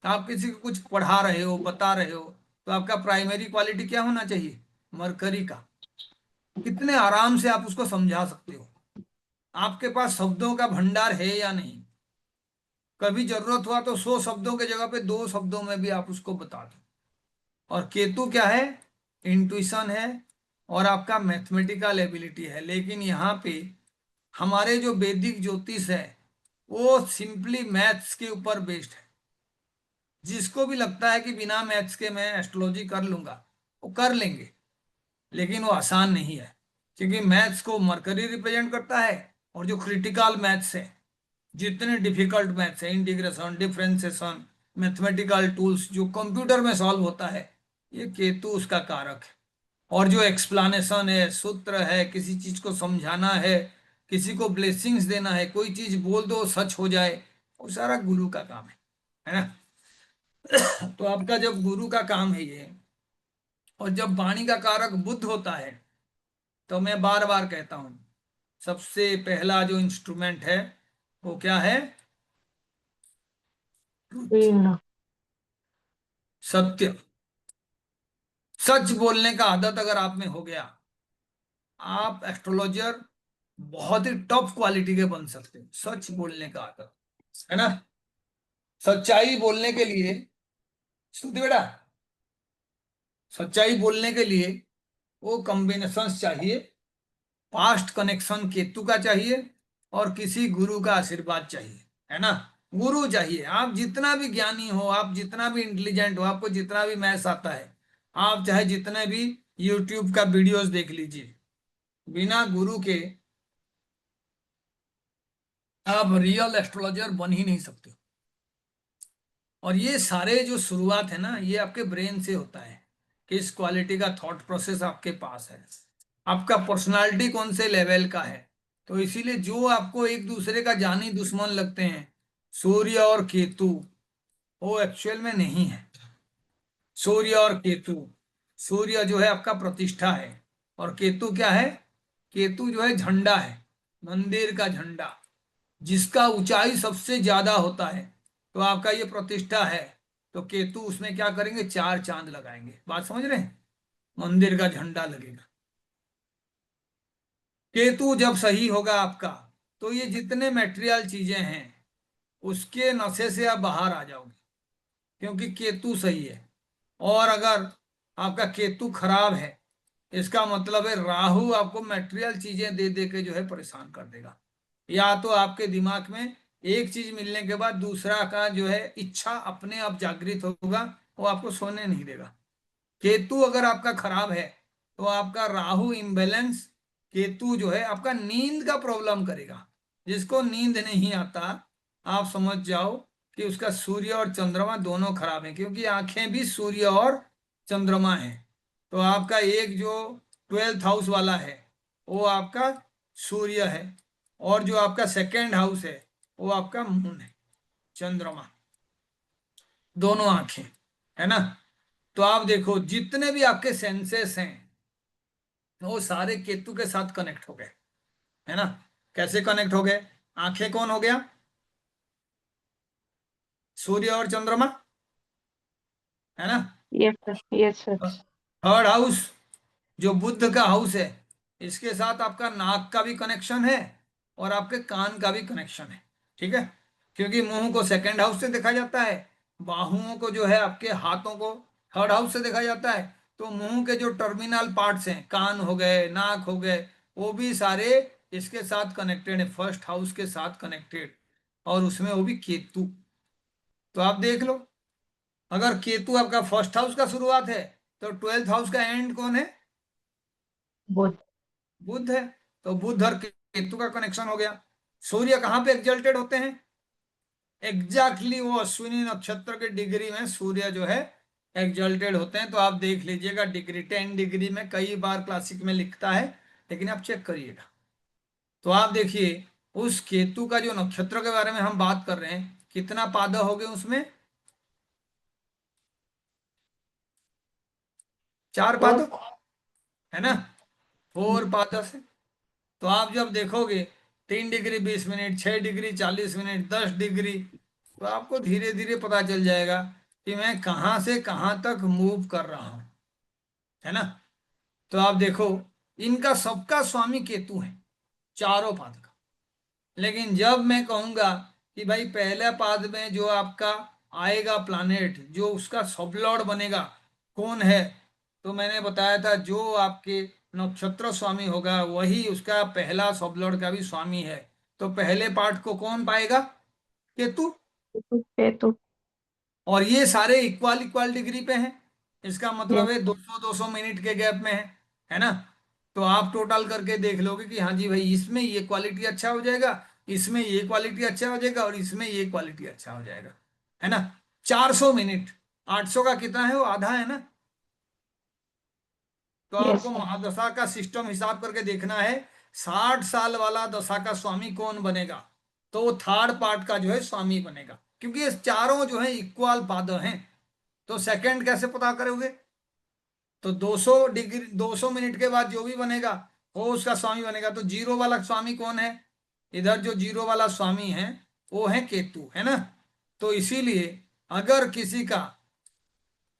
आप किसी को कुछ पढ़ा रहे हो, बता रहे हो, तो आपका प्राइमरी क्वालिटी क्या होना चाहिए? मरकरी का। कितने आराम से आप उसको समझा सकते हो, आपके पास शब्दों का भंडार है या नहीं। कभी जरूरत हुआ तो 100 शब्दों के जगह पे 2 शब्दों में भी आप उसको बता दो। और केतु क्या है? इंट्यूशन है और आपका मैथमेटिकल एबिलिटी है। लेकिन यहाँ पे हमारे जो वैदिक ज्योतिष है वो सिंपली मैथ्स के ऊपर बेस्ड है। जिसको भी लगता है कि बिना मैथ्स के मैं एस्ट्रोलॉजी कर लूंगा वो कर लेंगे, लेकिन वो आसान नहीं है, क्योंकि मैथ्स को मरकरी रिप्रेजेंट करता है और जो क्रिटिकल मैथ्स है, जितने डिफिकल्ट मैथ्स है, इंटीग्रेशन, डिफरेंशिएशन, मैथमेटिकल टूल्स जो कंप्यूटर में सॉल्व होता है, ये केतु उसका कारक है। और जो एक्सप्लेनेशन है, सूत्र है, किसी चीज को समझाना है, किसी को ब्लेसिंग्स देना है, कोई चीज बोल दो सच हो जाए, वो सारा गुरु का काम है ना। तो आपका जब गुरु का काम है ये, और जब वाणी का कारक बुद्ध होता है, तो मैं बार बार कहता हूं सबसे पहला जो इंस्ट्रूमेंट है वो क्या है? ट्रुथ, वीणा। सत्य। सच बोलने का आदत अगर आप में हो गया, आप एस्ट्रोलॉजर बहुत ही टॉप क्वालिटी के बन सकते हैं। सच बोलने का आदत है ना। सच्चाई बोलने के लिए, सुनते बेटा, सच्चाई बोलने के लिए वो कॉम्बिनेशंस चाहिए। पास्ट कनेक्शन केतु का चाहिए, और किसी गुरु का आशीर्वाद चाहिए, है ना। गुरु चाहिए। आप जितना भी ज्ञानी हो, आप जितना भी इंटेलिजेंट हो, आपको जितना भी मैथ्स आता है, आप चाहे जितने भी यूट्यूब का वीडियोस देख लीजिए, बिना गुरु के आप रियल एस्ट्रोलॉजर बन ही नहीं सकते। और ये सारे जो शुरुआत है ना, ये आपके ब्रेन से होता है। किस क्वालिटी का थॉट प्रोसेस आपके पास है, आपका पर्सनालिटी कौन से लेवल का है। तो इसीलिए जो आपको एक दूसरे का जानी दुश्मन लगते हैं, सूर्य और केतु, वो एक्चुअल में नहीं है। सूर्य और केतु, सूर्य जो है आपका प्रतिष्ठा है, और केतु क्या है? केतु जो है झंडा है, मंदिर का झंडा, जिसका ऊंचाई सबसे ज्यादा होता है। तो आपका ये प्रतिष्ठा है, तो केतु उसमें क्या करेंगे? 4 चांद लगाएंगे। बात समझ रहे हैं? मंदिर का झंडा लगेगा। केतु जब सही होगा आपका, तो ये जितने मटेरियल चीजें हैं उसके नशे से आप बाहर आ जाओगे, क्योंकि केतु सही है। और अगर आपका केतु खराब है, इसका मतलब है राहु आपको मटेरियल चीजें दे दे के जो है परेशान कर देगा। या तो आपके दिमाग में एक चीज मिलने के बाद दूसरा का जो है इच्छा अपने आप जागृत होगा, वो आपको सोने नहीं देगा। केतु अगर आपका खराब है, तो आपका राहु इम्बैलेंस, केतु जो है आपका नींद का प्रॉब्लम करेगा। जिसको नींद नहीं आता, आप समझ जाओ कि उसका सूर्य और चंद्रमा दोनों खराब है, क्योंकि आंखें भी सूर्य और चंद्रमा है। तो आपका एक जो 12th हाउस वाला है वो आपका सूर्य है, और जो आपका सेकेंड हाउस है वो आपका मून है, चंद्रमा, दोनों आंखें, है ना। तो आप देखो जितने भी आपके सेंसेस हैं वो सारे केतु के साथ कनेक्ट हो गए, है ना। कैसे कनेक्ट हो गए? आंखें कौन हो गया? सूर्य और चंद्रमा, है ना। Yes sir, yes sir. Third house जो बुध का हाउस है, इसके साथ आपका नाक का भी कनेक्शन है और आपके कान का भी कनेक्शन है, ठीक है। क्योंकि मुंह को सेकंड हाउस से देखा जाता है, बाहुओं को जो है आपके हाथों को थर्ड हाउस से देखा जाता है। तो मुंह के जो टर्मिनल पार्ट्स हैं, कान हो गए, नाक हो गए, वो भी सारे इसके साथ कनेक्टेड है, फर्स्ट हाउस के साथ कनेक्टेड, और उसमें वो भी केतु। तो आप देख लो, अगर केतु आपका फर्स्ट हाउस का शुरुआत है, तो 12th हाउस का एंड कौन है? बुध। बुध है। तो बुध और केतु का कनेक्शन हो गया। सूर्य कहाँ पे एक्सल्टेड होते हैं? एग्जैक्टली वो अश्विनी नक्षत्र के डिग्री में सूर्य जो है एक्सल्टेड होते हैं। तो आप देख लीजिएगा डिग्री, 10 डिग्री में कई बार क्लासिक में लिखता है, लेकिन आप चेक करिएगा। तो आप देखिए उस केतु का जो नक्षत्र के बारे में हम बात कर रहे हैं, कितना पाद हो गए उसमें? 4 पाद, और है ना। 4 पाद से तो आप जब देखोगे 3 degree 20 minute, 6 degree 40 minute, 10 degree, तो आपको धीरे धीरे पता चल जाएगा कि मैं कहाँ से कहाँ तक मूव कर रहा हूं, है ना। तो आप देखो इनका सबका स्वामी केतु है, चारों पाद का। लेकिन जब मैं कहूंगा कि भाई पहले पाद में जो आपका आएगा प्लानेट, जो उसका सबलॉर्ड बनेगा, कौन है? तो मैंने बताया था जो आपके नक्षत्र स्वामी होगा वही उसका पहला सबलॉर्ड का भी स्वामी है। तो पहले पार्ट को कौन पाएगा? केतु। केतु। और ये सारे इक्वल इक्वल डिग्री पे हैं, इसका मतलब यस। है 200-200 मिनट के गैप में है ना। तो आप टोटल करके देख लोगे कि हाँ जी भाई इसमें ये क्वालिटी अच्छा हो जाएगा, इसमें ये क्वालिटी अच्छा हो जाएगा, और इसमें ये क्वालिटी अच्छा हो जाएगा, है ना। 400 मिनट, 800 का कितना है? वो आधा है ना। तो यस आपको सर। महादशा का सिस्टम हिसाब करके देखना है 60 साल वाला दशा का स्वामी कौन बनेगा, तो वो थर्ड पार्ट का जो है स्वामी बनेगा, क्योंकि ये चारों जो है इक्वल पाद हैं। तो सेकंड कैसे पता करोगे, तो 200 डिग्री 200 मिनट के बाद जो भी बनेगा वो उसका स्वामी बनेगा। तो जीरो वाला स्वामी कौन है, इधर जो जीरो वाला स्वामी है वो है केतु, है ना। तो इसीलिए अगर किसी का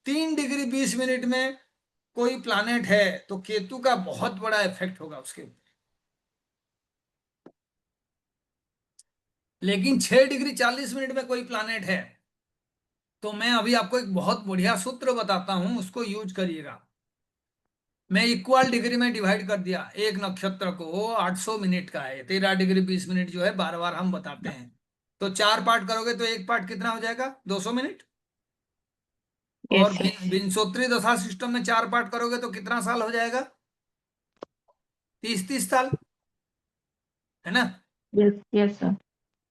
3 डिग्री 20 मिनट में कोई प्लानेट है तो केतु का बहुत बड़ा इफेक्ट होगा उसके ऊपर। लेकिन 6 डिग्री 40 मिनट में कोई प्लानेट है तो मैं अभी आपको एक बहुत बढ़िया सूत्र बताता हूं, उसको यूज करिएगा। मैं इक्वल डिग्री में डिवाइड कर दिया एक नक्षत्र को, वो 800 मिनट का है, 13 डिग्री 20 मिनट जो है बार बार हम बताते हैं। तो 4 पार्ट करोगे तो एक पार्ट कितना हो जाएगा, 200 मिनट। और यस सर। विंशोत्तरी दशा सिस्टम में 4 पार्ट करोगे तो कितना साल हो जाएगा, 30 30 साल, है ना। Yes yes sir.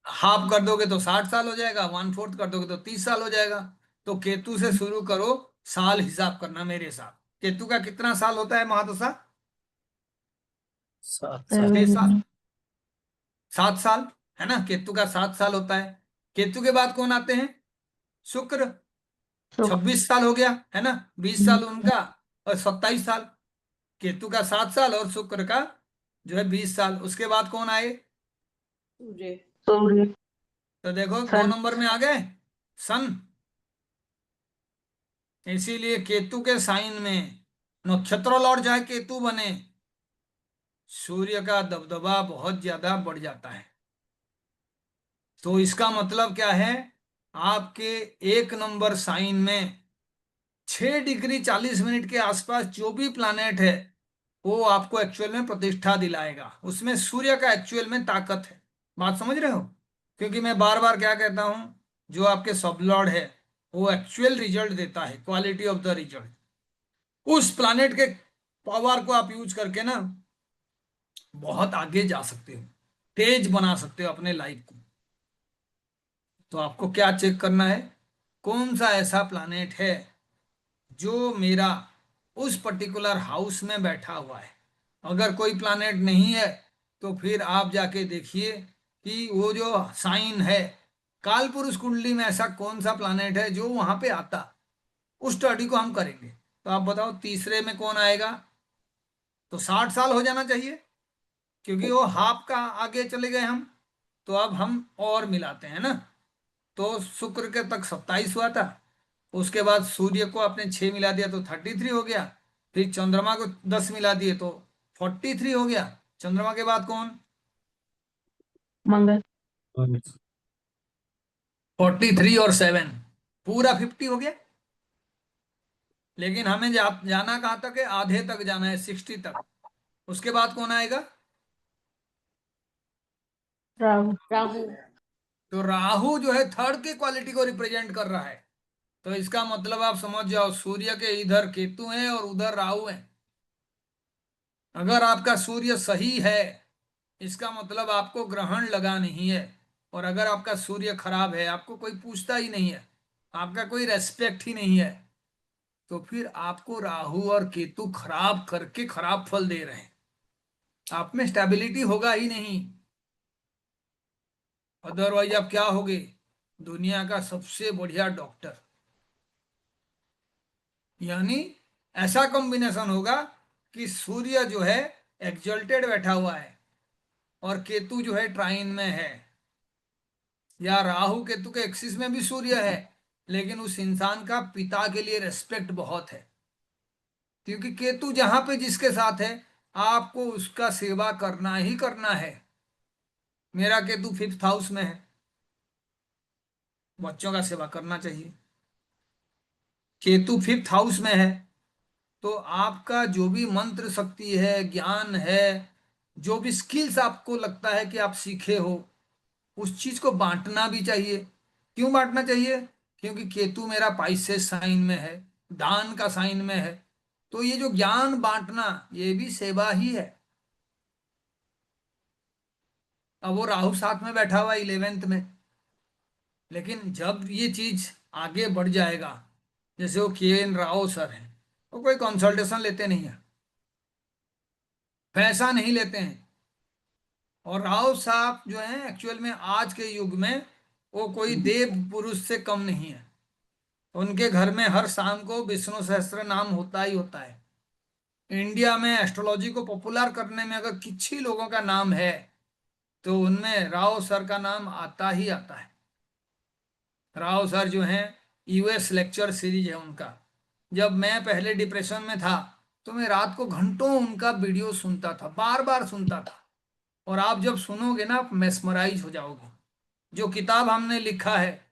हाफ कर दोगे तो 60 साल हो जाएगा, 1/4 कर दोगे तो 30 साल हो जाएगा। तो केतु से शुरू करो, साल हिसाब करना मेरे साथ। केतु का कितना साल होता है महादशा, 7 साल। 6 साल, 7 7 साल, है ना। केतु का 7 साल होता है। केतु के बाद कौन आते हैं, शुक्र, so 26 साल हो गया, है ना। 20 साल उनका और 27 साल। केतु का 7 साल और शुक्र का जो है 20 साल। उसके बाद कौन आए, सूर्य। सूर्य तो देखो 2 नंबर में आ गए, सन। इसीलिए केतु के साइन में नक्षत्र लौट जाए केतु बने, सूर्य का दबदबा बहुत ज्यादा बढ़ जाता है। तो इसका मतलब क्या है, आपके 1 नंबर साइन में 6 डिग्री 40 मिनट के आसपास जो भी प्लानेट है वो आपको एक्चुअल में प्रतिष्ठा दिलाएगा। उसमें सूर्य का एक्चुअल में ताकत है। बात समझ रहे हो, क्योंकि मैं बार बार क्या कहता हूं, जो आपके सब लॉर्ड है वो एक्चुअल रिजल्ट देता है, क्वालिटी ऑफ द रिजल्ट। उस प्लानेट के पावर को आप यूज करके ना बहुत आगे जा सकते हो, तेज बना सकते हो अपने लाइफ को। तो आपको क्या चेक करना है, कौन सा ऐसा प्लानेट है जो मेरा उस पर्टिकुलर हाउस में बैठा हुआ है। अगर कोई प्लानेट नहीं है तो फिर आप जाके देखिए कि वो जो साइन है काल पुरुष कुंडली में ऐसा कौन सा प्लानेट है जो वहां पे आता। उस स्टडी को हम करेंगे। तो आप बताओ तीसरे में कौन आएगा, तो 60 साल हो जाना चाहिए, क्योंकि वो हाफ का आगे चले गए हम। तो अब हम और मिलाते हैं ना। तो शुक्र के तक 27 हुआ था, उसके बाद सूर्य को आपने 6 मिला दिया तो 33 हो गया। फिर चंद्रमा को 10 मिला दिए तो 43 हो गया। चंद्रमा के बाद कौन, मंगल 43 और 7 पूरा 50 हो गया। लेकिन हमें जाना कहाँ तक है, आधे तक जाना है, 60 तक। उसके बाद कौन आएगा, राहु राहु। तो राहु जो है थर्ड की क्वालिटी को रिप्रेजेंट कर रहा है। तो इसका मतलब आप समझ जाओ, सूर्य के इधर केतु है और उधर राहु है। अगर आपका सूर्य सही है इसका मतलब आपको ग्रहण लगा नहीं है। और अगर आपका सूर्य खराब है, आपको कोई पूछता ही नहीं है, आपका कोई रेस्पेक्ट ही नहीं है, तो फिर आपको राहु और केतु खराब करके खराब फल दे रहे हैं। आप में स्टेबिलिटी होगा ही नहीं। अदरवाइज आप क्या होगे, दुनिया का सबसे बढ़िया डॉक्टर। यानी ऐसा कॉम्बिनेशन होगा कि सूर्य जो है एक्सल्टेड बैठा हुआ है और केतु जो है ट्राइन में है, या राहु केतु के एक्सिस में भी सूर्य है, लेकिन उस इंसान का पिता के लिए रेस्पेक्ट बहुत है, क्योंकि केतु जहां पे जिसके साथ है आपको उसका सेवा करना ही करना है। मेरा केतु 5th हाउस में है, बच्चों का सेवा करना चाहिए। केतु 5th हाउस में है तो आपका जो भी मंत्र शक्ति है, ज्ञान है, जो भी स्किल्स आपको लगता है कि आप सीखे हो, उस चीज को बांटना भी चाहिए। क्यों बांटना चाहिए, क्योंकि केतु मेरा पाइसेस साइन में है, दान का साइन में है। तो ये जो ज्ञान बांटना ये भी सेवा ही है। अब वो राहु साथ में बैठा हुआ 11th में, लेकिन जब ये चीज आगे बढ़ जाएगा, जैसे वो के एन राव सर हैं, वो कोई कंसल्टेशन लेते नहीं है, पैसा नहीं लेते हैं, और राव साहब जो है एक्चुअल में आज के युग में वो कोई देव पुरुष से कम नहीं है। उनके घर में हर शाम को विष्णु सहस्त्र नाम होता ही होता है। इंडिया में एस्ट्रोलॉजी को पॉपुलर करने में अगर किसी लोगों का नाम है तो उनमें राव सर का नाम आता ही आता है। राव सर जो हैं यूएस लेक्चर सीरीज है उनका। जब मैं पहले डिप्रेशन में था तो मैं रात को घंटों उनका वीडियो सुनता था, बार बार सुनता था। और आप जब सुनोगे ना आप मेस्मराइज हो जाओगे। जो किताब हमने लिखा है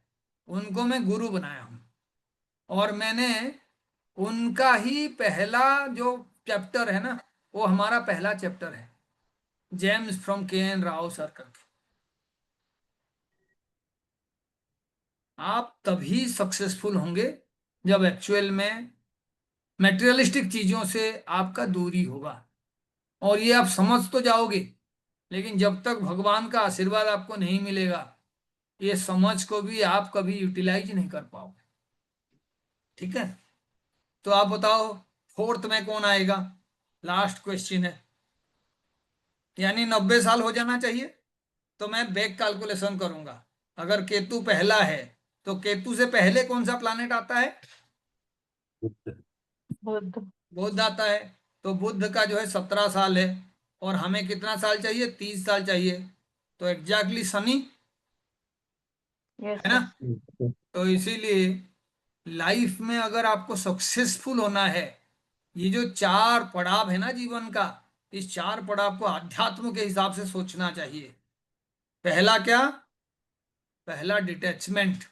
उनको मैं गुरु बनाया हूँ। और मैंने उनका ही पहला जो चैप्टर है ना वो हमारा पहला चैप्टर है, जेम्स फ्रॉम के एन राव सर करके। आप तभी सक्सेसफुल होंगे जब एक्चुअल में मेटेरियलिस्टिक चीजों से आपका दूरी होगा। और ये आप समझ तो जाओगे, लेकिन जब तक भगवान का आशीर्वाद आपको नहीं मिलेगा ये समझ को भी आप कभी यूटिलाइज नहीं कर पाओगे। ठीक है, तो आप बताओ फोर्थ में कौन आएगा? लास्ट क्वेश्चन है। यानी 90 साल हो जाना चाहिए तो मैं बैक कैलकुलेशन करूंगा। अगर केतु पहला है तो केतु से पहले कौन सा प्लैनेट आता है? बुध। बुध। बुध आता है। तो बुध का जो है 17 साल है। और हमें कितना साल चाहिए? 30 साल चाहिए। तो एग्जैक्टली शनि यस है ना। सर। तो इसीलिए लाइफ में अगर आपको सक्सेसफुल होना है, ये जो 4 पड़ाव है ना जीवन का, इस 4 पड़ाव को आध्यात्म के हिसाब से सोचना चाहिए। पहला क्या? पहला डिटैचमेंट।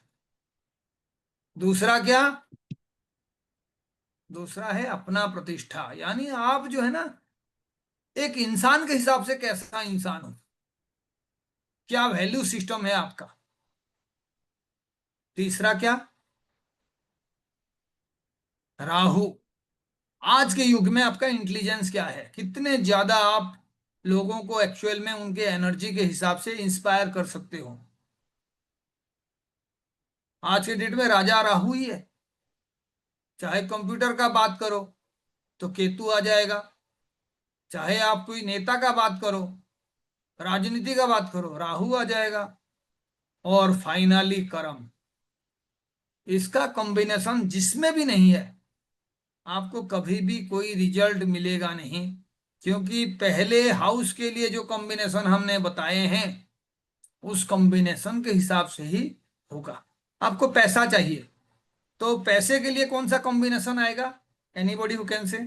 दूसरा क्या? दूसरा है अपना प्रतिष्ठा। यानी आप जो है ना एक इंसान के हिसाब से कैसा इंसान हो, क्या वैल्यू सिस्टम है आपका। तीसरा क्या? राहु। आज के युग में आपका इंटेलिजेंस क्या है, कितने ज्यादा आप लोगों को एक्चुअल में उनके एनर्जी के हिसाब से इंस्पायर कर सकते हो। आज के डेट में राजा राहु ही है। चाहे कंप्यूटर का बात करो तो केतु आ जाएगा, चाहे आप कोई नेता का बात करो, राजनीति का बात करो, राहु आ जाएगा। और फाइनली कर्म। इसका कॉम्बिनेशन जिसमें भी नहीं है आपको कभी भी कोई रिजल्ट मिलेगा नहीं। क्योंकि पहले हाउस के लिए जो कॉम्बिनेशन हमने बताए हैं उस कॉम्बिनेशन के हिसाब से ही होगा। आपको पैसा चाहिए तो पैसे के लिए कौन सा कॉम्बिनेशन आएगा? Anybody who can say?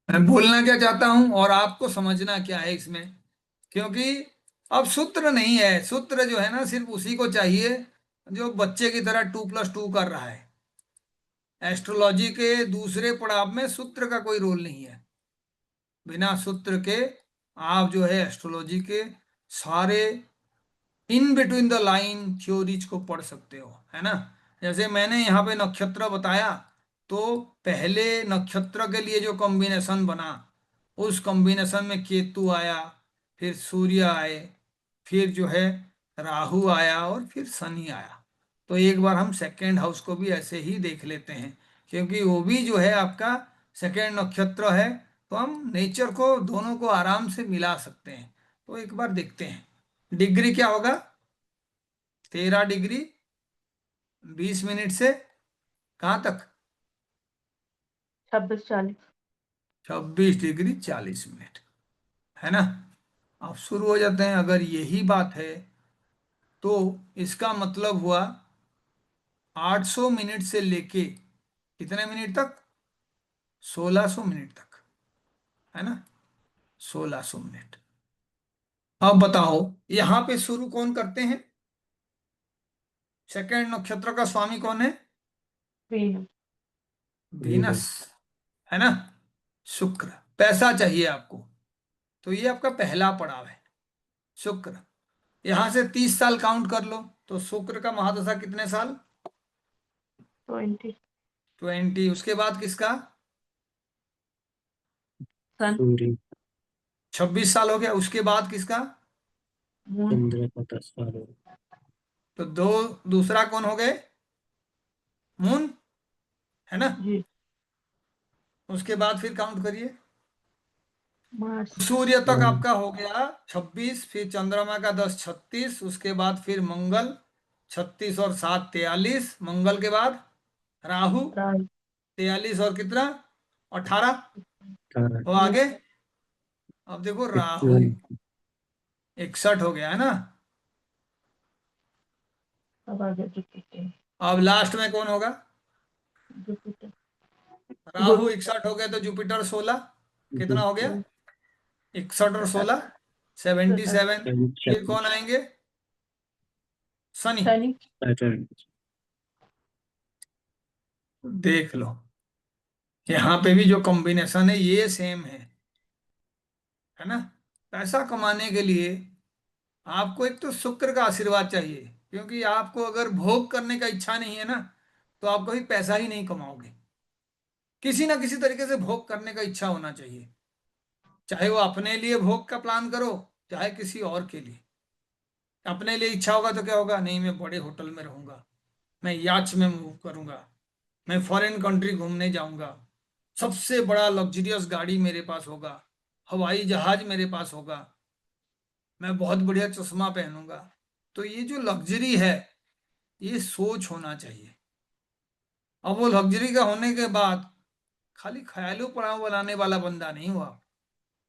मैं बोलना क्या चाहता हूं और आपको समझना क्या है इसमें। क्योंकि अब सूत्र नहीं है, सूत्र जो है ना सिर्फ उसी को चाहिए जो बच्चे की तरह 2+2 कर रहा है। एस्ट्रोलॉजी के दूसरे पड़ाव में सूत्र का कोई रोल नहीं है। बिना सूत्र के आप जो है एस्ट्रोलॉजी के सारे in between the line theories को पढ़ सकते हो, है ना। जैसे मैंने यहाँ पे नक्षत्र बताया तो पहले नक्षत्र के लिए जो कॉम्बिनेशन बना उस कॉम्बिनेशन में केतु आया, फिर सूर्य आए, फिर जो है राहु आया और फिर शनि आया। तो एक बार हम सेकेंड हाउस को भी ऐसे ही देख लेते हैं क्योंकि वो भी जो है आपका सेकेंड नक्षत्र है। तो हम नेचर को दोनों को आराम से मिला सकते हैं। तो एक बार देखते हैं डिग्री क्या होगा। 13 डिग्री 20 मिनट से कहाँ तक? 26-40। 26 डिग्री 40 मिनट, है ना। अब शुरू हो जाते हैं। अगर यही बात है तो इसका मतलब हुआ 800 मिनट से लेके कितने मिनट तक? 1600 मिनट तक, है ना। 1600 मिनट। अब बताओ यहां पे शुरू कौन करते हैं? सेकंड नक्षत्र का स्वामी कौन है? वीनस। वीनस, है ना। शुक्र। पैसा चाहिए आपको तो ये आपका पहला पड़ाव है, शुक्र। यहां से 30 साल काउंट कर लो तो शुक्र का महादशा कितने साल? 20। 20। उसके बाद किसका? सन। सूर्य। 26 साल हो गया। उसके बाद किसका? मून। चंद्र का 10 साल हो। तो दो, दूसरा कौन हो गए? मून, है ना। जी। उसके बाद फिर काउंट करिए। मार्स। सूर्य तक आपका हो गया 26, फिर चंद्रमा का 10 36, उसके बाद फिर मंगल 36 और 7 43, मंगल के बाद राहु राहु। 43 और कितना 18। 18, वो आगे अब देखो राहु 61 हो गया है ना। अब आगे जुपिटर। अब लास्ट में कौन होगा? जुपिटर। राहु गुरु। 61 हो गया तो जुपिटर 16। कितना हो गया? जुपिटर 61 और 16 77। फिर 77, कौन आएंगे? शनि। शनि। सैटर्न। देख लो, यहाँ पे भी जो कॉम्बिनेशन है ये सेम है ना। पैसा कमाने के लिए आपको एक तो शुक्र का आशीर्वाद चाहिए, क्योंकि आपको अगर भोग करने का इच्छा नहीं है ना, तो आप कभी पैसा ही नहीं कमाओगे। किसी ना किसी तरीके से भोग करने का इच्छा होना चाहिए, चाहे वो अपने लिए भोग का प्लान करो, चाहे किसी और के लिए। अपने लिए इच्छा होगा तो क्या होगा, नहीं मैं बड़े होटल में रहूंगा, मैं याच में मूव करूंगा, मैं फॉरेन कंट्री घूमने जाऊंगा, सबसे बड़ा लग्जरियस गाड़ी मेरे पास होगा, हवाई जहाज मेरे पास होगा, मैं बहुत बढ़िया चश्मा पहनूंगा। तो ये जो लग्जरी है, ये सोच होना चाहिए। अब वो लग्जरी का होने के बाद खाली ख्यालों पड़ाव बनाने वाला बंदा नहीं हुआ,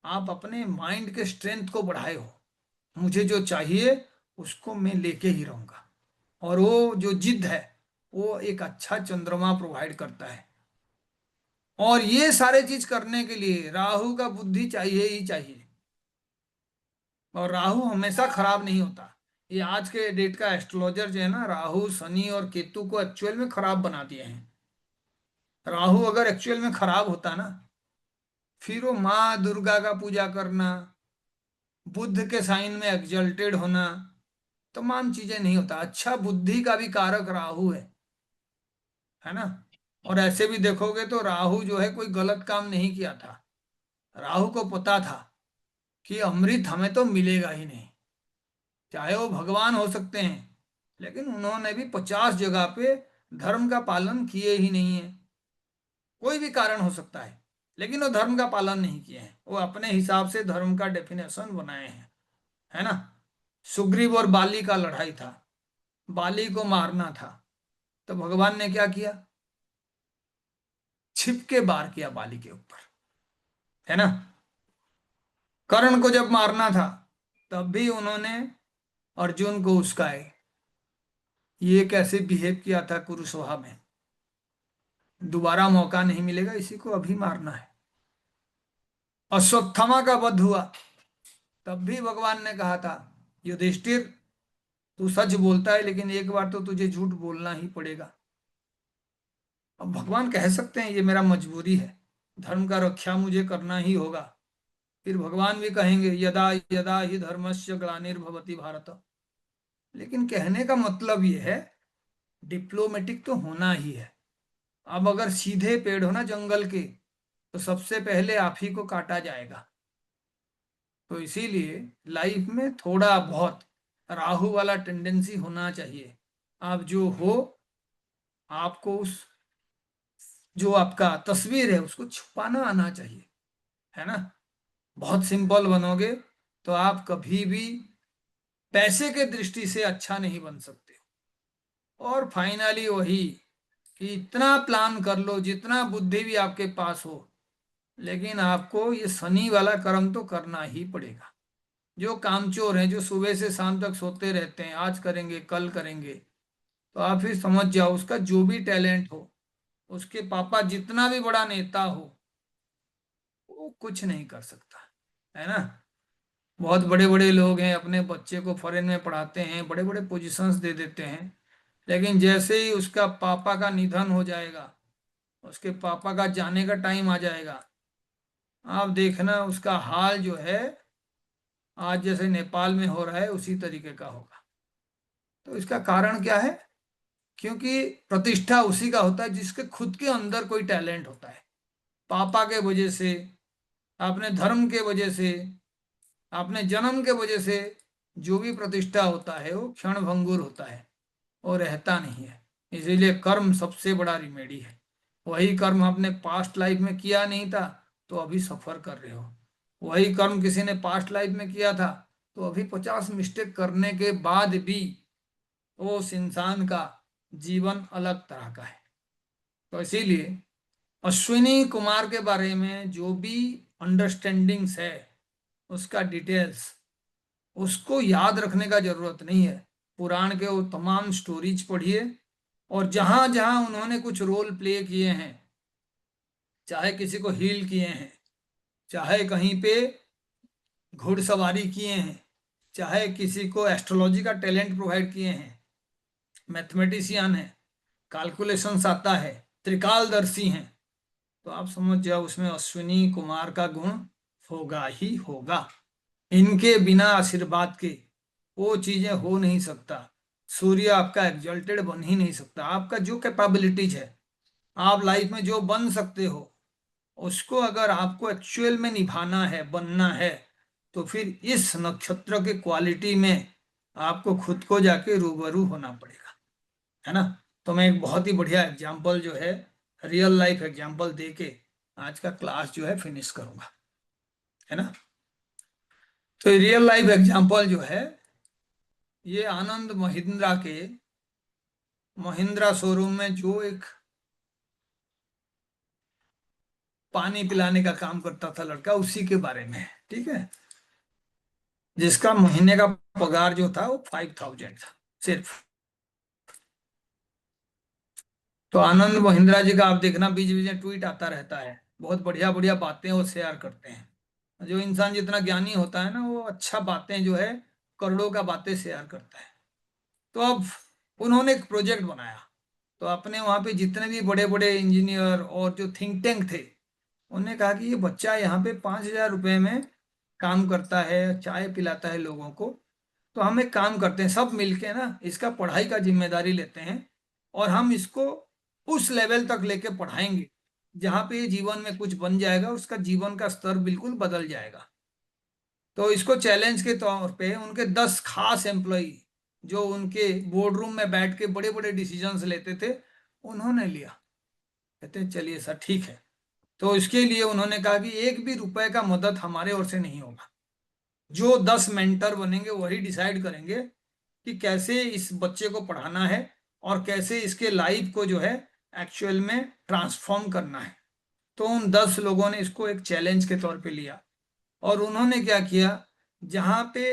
आप अपने माइंड के स्ट्रेंथ को बढ़ाए हो। मुझे जो चाहिए उसको मैं लेके ही रहूंगा। और वो जो जिद है, वो एक अच्छा चंद्रमा प्रोवाइड करता है। और ये सारे चीज करने के लिए राहु का बुद्धि चाहिए ही चाहिए। और राहु हमेशा खराब नहीं होता। ये आज के डेट का एस्ट्रोलॉजर जो है ना, राहु शनि और केतु को एक्चुअल में खराब बना दिए हैं। राहु अगर एक्चुअल में खराब होता ना, फिर वो माँ दुर्गा का पूजा करना, बुद्ध के साइन में एग्जल्टेड होना, तमाम चीजें नहीं होता। अच्छा बुद्धि का भी कारक राहु है ना। और ऐसे भी देखोगे तो राहु जो है कोई गलत काम नहीं किया था। राहु को पता था कि अमृत हमें तो मिलेगा ही नहीं, चाहे वो भगवान हो सकते हैं, लेकिन उन्होंने भी 50 जगह पे धर्म का पालन किए ही नहीं है। कोई भी कारण हो सकता है, लेकिन वो धर्म का पालन नहीं किए हैं। वो अपने हिसाब से धर्म का डेफिनेशन बनाए हैं, है ना। सुग्रीव और बाली का लड़ाई था, बाली को मारना था, तो भगवान ने क्या किया? छिप के वार किया बाली के ऊपर, है ना। कर्ण को जब मारना था, तब भी उन्होंने अर्जुन को उस्काए। ये कैसे बिहेव किया था कुरुसभा में, दोबारा मौका नहीं मिलेगा, इसी को अभी मारना है। अश्वत्थामा का वध हुआ, तब भी भगवान ने कहा था, युधिष्ठिर तू सच बोलता है, लेकिन एक बार तो तुझे झूठ बोलना ही पड़ेगा। अब भगवान कह सकते हैं ये मेरा मजबूरी है, धर्म का रक्षा मुझे करना ही होगा। फिर भगवान भी कहेंगे यदा यदा ही धर्मस्य ग्लानिर्भवति भारत। लेकिन कहने का मतलब ये है, डिप्लोमेटिक तो होना ही है। अब अगर सीधे पेड़ हो ना जंगल के, तो सबसे पहले आप ही को काटा जाएगा। तो इसीलिए लाइफ में थोड़ा बहुत राहु वाला टेंडेंसी होना चाहिए। आप जो हो, आपको उस जो आपका तस्वीर है उसको छुपाना आना चाहिए, है ना। बहुत सिंपल बनोगे तो आप कभी भी पैसे के दृष्टि से अच्छा नहीं बन सकते। और फाइनली वही कि इतना प्लान कर लो, जितना बुद्धि भी आपके पास हो, लेकिन आपको ये शनि वाला कर्म तो करना ही पड़ेगा। जो कामचोर हैं, जो सुबह से शाम तक सोते रहते हैं, आज करेंगे कल करेंगे, तो आप फिर समझ जाओ उसका जो भी टैलेंट हो, उसके पापा जितना भी बड़ा नेता हो, वो कुछ नहीं कर सकता, है ना। बहुत बड़े बड़े लोग हैं, अपने बच्चे को फॉरेन में पढ़ाते हैं, बड़े बड़े पोजीशंस दे देते हैं, लेकिन जैसे ही उसका पापा का निधन हो जाएगा, उसके पापा का जाने का टाइम आ जाएगा, आप देखना उसका हाल जो है आज जैसे नेपाल में हो रहा है उसी तरीके का होगा। तो इसका कारण क्या है? क्योंकि प्रतिष्ठा उसी का होता है जिसके खुद के अंदर कोई टैलेंट होता है। पापा के वजह से, अपने धर्म के वजह से, अपने जन्म के वजह से जो भी प्रतिष्ठा होता है वो क्षण भंगुर होता है, वो रहता नहीं है। इसीलिए कर्म सबसे बड़ा रिमेडी है। वही कर्म आपने पास्ट लाइफ में किया नहीं था तो अभी सफर कर रहे हो, वही कर्म किसी ने पास्ट लाइफ में किया था तो अभी 50 मिस्टेक करने के बाद भी उस इंसान का जीवन अलग तरह का है। तो इसीलिए अश्विनी कुमार के बारे में जो भी अंडरस्टैंडिंग्स है, उसका डिटेल्स, उसको याद रखने का जरूरत नहीं है। पुराण के वो तमाम स्टोरीज पढ़िए, और जहां जहां उन्होंने कुछ रोल प्ले किए हैं, चाहे किसी को हील किए हैं, चाहे कहीं पे घुड़सवारी किए हैं, चाहे किसी को एस्ट्रोलॉजी का टैलेंट प्रोवाइड किए हैं, मैथमेटिशियन है, कैलकुलेशंस आता है, त्रिकालदर्शी हैं, तो आप समझ जाओ उसमें अश्विनी कुमार का गुण होगा ही होगा। इनके बिना आशीर्वाद के वो चीजें हो नहीं सकता। सूर्य आपका एग्जल्टेड बन ही नहीं सकता। आपका जो कैपेबिलिटीज है, आप लाइफ में जो बन सकते हो, उसको अगर आपको एक्चुअल में निभाना है, बनना है, तो फिर इस नक्षत्र के क्वालिटी में आपको खुद को जाके रूबरू होना पड़ेगा, है ना। तो मैं एक बहुत ही बढ़िया एग्जाम्पल जो है, रियल लाइफ एग्जाम्पल दे के आज का क्लास जो है फिनिश करूंगा, है ना। तो रियल लाइफ एग्जाम्पल जो है, ये आनंद महिंद्रा के महिंद्रा शोरूम में जो एक पानी पिलाने का काम करता था लड़का, उसी के बारे में है, ठीक है। जिसका महीने का पगार जो था वो 5000 था सिर्फ। तो आनंद महिंद्रा जी का आप देखना बीच बीच में ट्वीट आता रहता है, बहुत बढ़िया बढ़िया बातें वो शेयर करते हैं। जो इंसान जितना ज्ञानी होता है ना, वो अच्छा बातें जो है, करोड़ों का बातें शेयर करता है। तो अब उन्होंने एक प्रोजेक्ट बनाया, तो अपने वहां पे जितने भी बड़े बड़े इंजीनियर और जो थिंक टैंक थे, उन्होंने कहा कि ये बच्चा यहाँ पे 5000 रुपये में काम करता है, चाय पिलाता है लोगों को, तो हम एक काम करते हैं, सब मिलके ना इसका पढ़ाई का जिम्मेदारी लेते हैं, और हम इसको उस लेवल तक लेके पढ़ाएंगे जहाँ पे ये जीवन में कुछ बन जाएगा, उसका जीवन का स्तर बिल्कुल बदल जाएगा। तो इसको चैलेंज के तौर पे उनके 10 खास एम्प्लॉई, जो उनके बोर्ड रूम में बैठ के बड़े बड़े डिसीजंस लेते थे, उन्होंने लिया। कहते हैं चलिए सर ठीक है। तो इसके लिए उन्होंने कहा कि एक भी रुपए का मदद हमारे ओर से नहीं होगा, जो 10 मेंटर बनेंगे वही डिसाइड करेंगे कि कैसे इस बच्चे को पढ़ाना है और कैसे इसके लाइफ को जो है एक्चुअल में ट्रांसफॉर्म करना है। तो उन 10 लोगों ने इसको एक चैलेंज के तौर पे लिया, और उन्होंने क्या किया, जहाँ पे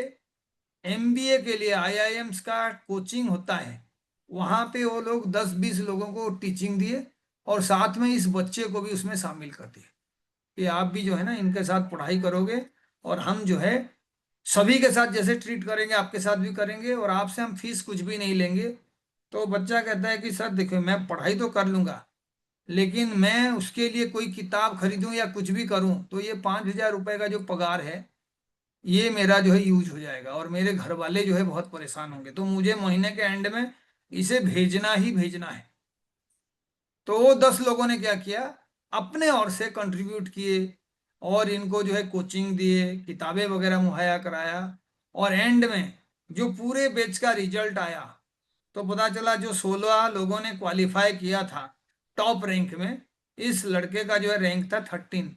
एमबीए के लिए आईआईएम्स का कोचिंग होता है, वहां पे वो लोग 10-20 लोगों को टीचिंग दिए, और साथ में इस बच्चे को भी उसमें शामिल कर दिए कि आप भी जो है ना इनके साथ पढ़ाई करोगे, और हम जो है सभी के साथ जैसे ट्रीट करेंगे आपके साथ भी करेंगे, और आपसे हम फीस कुछ भी नहीं लेंगे। तो बच्चा कहता है कि सर देखो, मैं पढ़ाई तो कर लूंगा, लेकिन मैं उसके लिए कोई किताब खरीदूं या कुछ भी करूं तो ये 5000 रुपये का जो पगार है, ये मेरा जो है यूज हो जाएगा, और मेरे घर वाले जो है बहुत परेशान होंगे, तो मुझे महीने के एंड में इसे भेजना ही भेजना है। तो वो 10 लोगों ने क्या किया, अपने ओर से कंट्रीब्यूट किए, और इनको जो है कोचिंग दिए, किताबें वगैरह मुहैया कराया, और एंड में जो पूरे बैच का रिजल्ट आया, तो पता चला जो 16 लोगों ने क्वालिफाई किया था टॉप रैंक में, इस लड़के का जो है रैंक था 13।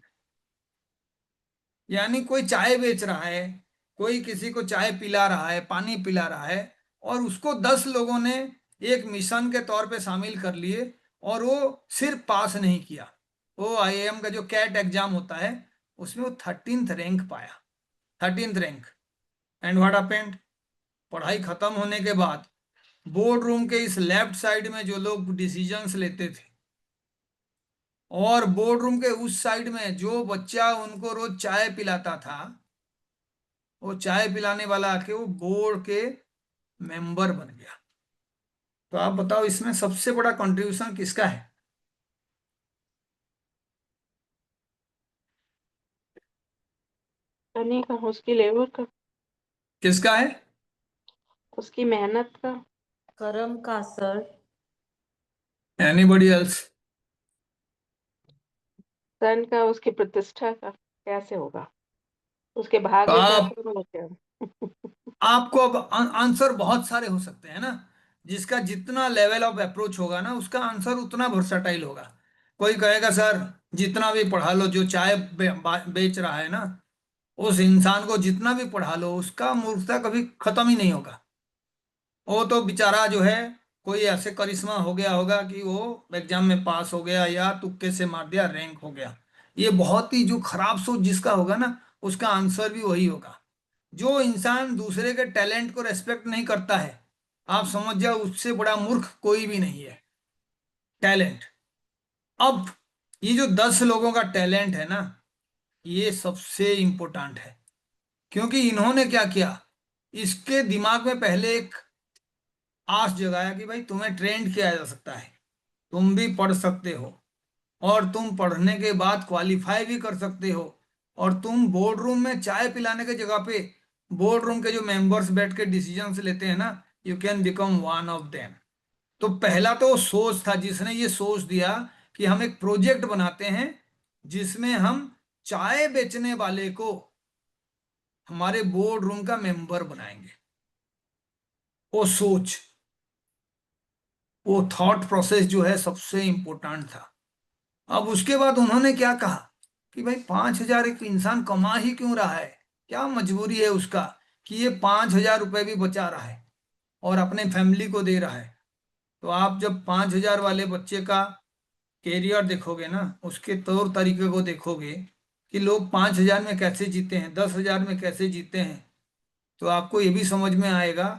यानी कोई चाय बेच रहा है, कोई किसी को चाय पिला रहा है, पानी पिला रहा है, और उसको 10 लोगों ने एक मिशन के तौर पे शामिल कर लिए, और वो सिर्फ पास नहीं किया, वो आईआईएम का जो कैट एग्जाम होता है उसमें वो 13th रैंक पाया, 13th rank. And what happened, पढ़ाई खत्म होने के बाद बोर्ड रूम के इस लेफ्ट साइड में जो लोग डिसीजंस लेते थे, और बोर्ड रूम के उस साइड में जो बच्चा उनको रोज चाय पिलाता था, वो चाय पिलाने वाला आके वो बोर्ड के मेंबर बन गया। तो आप बताओ इसमें सबसे बड़ा कंट्रीब्यूशन किसका है? करने का, उसकी लेबर का, किसका है? उसकी मेहनत का। कर्म का सर। Anybody else? सन का, उसकी प्रतिष्ठा का। कैसे होगा, उसके तो भाग्य का तो क्या। आपको अब आंसर बहुत सारे हो सकते हैं ना। जिसका जितना लेवल ऑफ अप्रोच होगा ना, उसका आंसर उतना वर्सटाइल होगा। कोई कहेगा सर जितना भी पढ़ा लो, जो चाय बेच रहा है ना, उस इंसान को जितना भी पढ़ा लो, उसका मूर्खता कभी खत्म ही नहीं होगा। वो तो बेचारा जो है, कोई ऐसे करिश्मा हो गया होगा कि वो एग्जाम में पास हो गया, या तुक्के से मार दिया रैंक हो गया। ये बहुत ही जो खराब सोच जिसका होगा ना, उसका आंसर भी वही होगा। जो इंसान दूसरे के टैलेंट को रेस्पेक्ट नहीं करता है, आप समझ जाओ उससे बड़ा मूर्ख कोई भी नहीं है। टैलेंट। अब ये जो 10 लोगों का टैलेंट है ना, ये सबसे इंपॉर्टेंट है। क्योंकि इन्होंने क्या किया, इसके दिमाग में पहले एक आस जगाया कि भाई तुम्हें ट्रेंड किया जा सकता है, तुम भी पढ़ सकते हो, और तुम पढ़ने के बाद क्वालिफाई भी कर सकते हो, और तुम बोर्ड रूम में चाय पिलाने की जगह पे बोर्ड रूम के जो मेंबर्स बैठ के डिसीजंस लेते हैं ना, you can become one of them. तो पहला तो सोच था, जिसने ये सोच दिया कि हम एक प्रोजेक्ट बनाते हैं जिसमें हम चाय बेचने वाले को हमारे बोर्ड रूम का मेंबर बनाएंगे। वो सोच, वो थॉट प्रोसेस जो है सबसे इंपॉर्टेंट था। अब उसके बाद उन्होंने क्या कहा कि भाई 5,000 एक इंसान कमा ही क्यों रहा है, क्या मजबूरी है उसका कि ये 5,000 रुपए भी बचा रहा है और अपने फैमिली को दे रहा है। तो आप जब 5,000 वाले बच्चे का कैरियर देखोगे ना, उसके तौर तरीके को देखोगे कि लोग 5,000 में कैसे जीते हैं, 10,000 में कैसे जीते हैं, तो आपको ये भी समझ में आएगा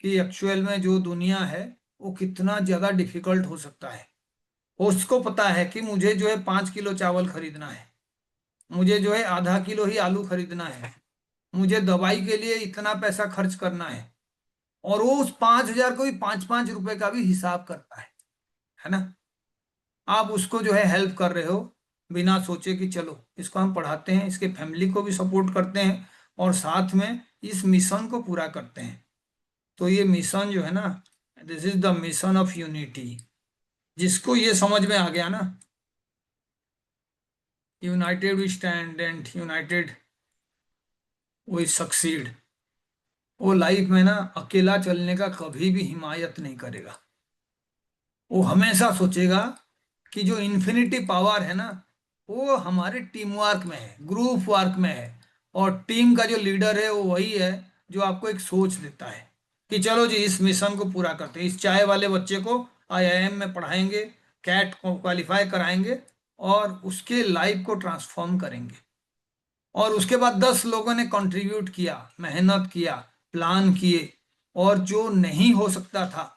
कि एक्चुअल में जो दुनिया है वो कितना ज्यादा डिफिकल्ट हो सकता है। उसको पता है कि मुझे जो है 5 किलो चावल खरीदना है, मुझे जो है आधा किलो ही आलू खरीदना है, मुझे दवाई के लिए इतना पैसा खर्च करना है, और वो उस 5,000 को भी 5-5 रुपए का भी हिसाब करता है ना। आप उसको जो है हेल्प कर रहे हो बिना सोचे कि चलो इसको हम पढ़ाते हैं, इसके फैमिली को भी सपोर्ट करते हैं, और साथ में इस मिशन को पूरा करते हैं। तो ये मिशन जो है ना, this is the mission of unity. जिसको ये समझ में आ गया ना, united we stand and united we succeed, वो लाइफ में ना अकेला चलने का कभी भी हिमायत नहीं करेगा। वो हमेशा सोचेगा कि जो इन्फिनिटी पावर है ना, वो हमारे टीम वर्क में है, ग्रुप वर्क में है। और टीम का जो लीडर है वो वही है जो आपको एक सोच देता है कि चलो जी इस मिशन को पूरा करते हैं, इस चाय वाले बच्चे को आईआईएम में पढ़ाएंगे, कैट को क्वालिफाई कराएंगे, और उसके लाइफ को ट्रांसफॉर्म करेंगे। और उसके बाद 10 लोगों ने कंट्रीब्यूट किया, मेहनत किया, प्लान किए, और जो नहीं हो सकता था,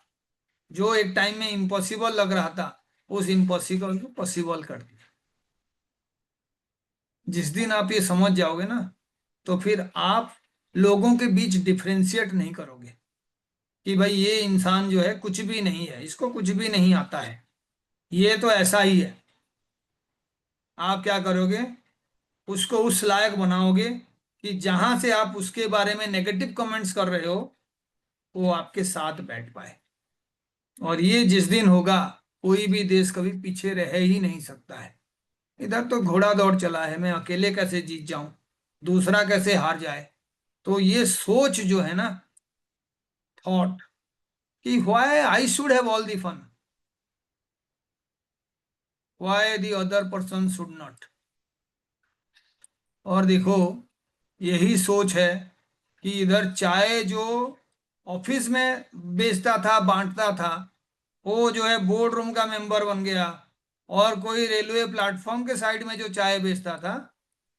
जो एक टाइम में इम्पॉसिबल लग रहा था, उस इम्पॉसिबल को पॉसिबल कर दिया। जिस दिन आप ये समझ जाओगे ना, तो फिर आप लोगों के बीच डिफरेंशिएट नहीं करोगे कि भाई ये इंसान जो है कुछ भी नहीं है, इसको कुछ भी नहीं आता है, ये तो ऐसा ही है। आप क्या करोगे, उसको उस लायक बनाओगे कि जहां से आप उसके बारे में नेगेटिव कमेंट्स कर रहे हो, वो आपके साथ बैठ पाए। और ये जिस दिन होगा, कोई भी देश कभी पीछे रह ही नहीं सकता है। इधर तो घोड़ा दौड़ चला है, मैं अकेले कैसे जीत जाऊं, दूसरा कैसे हार जाए। तो ये सोच जो है ना, थॉट, कि why I should have all the fun, why the other person should not. और देखो, यही सोच है कि इधर चाय जो ऑफिस में बेचता था, बांटता था, वो जो है बोर्ड रूम का मेंबर बन गया। और कोई रेलवे प्लेटफॉर्म के साइड में जो चाय बेचता था,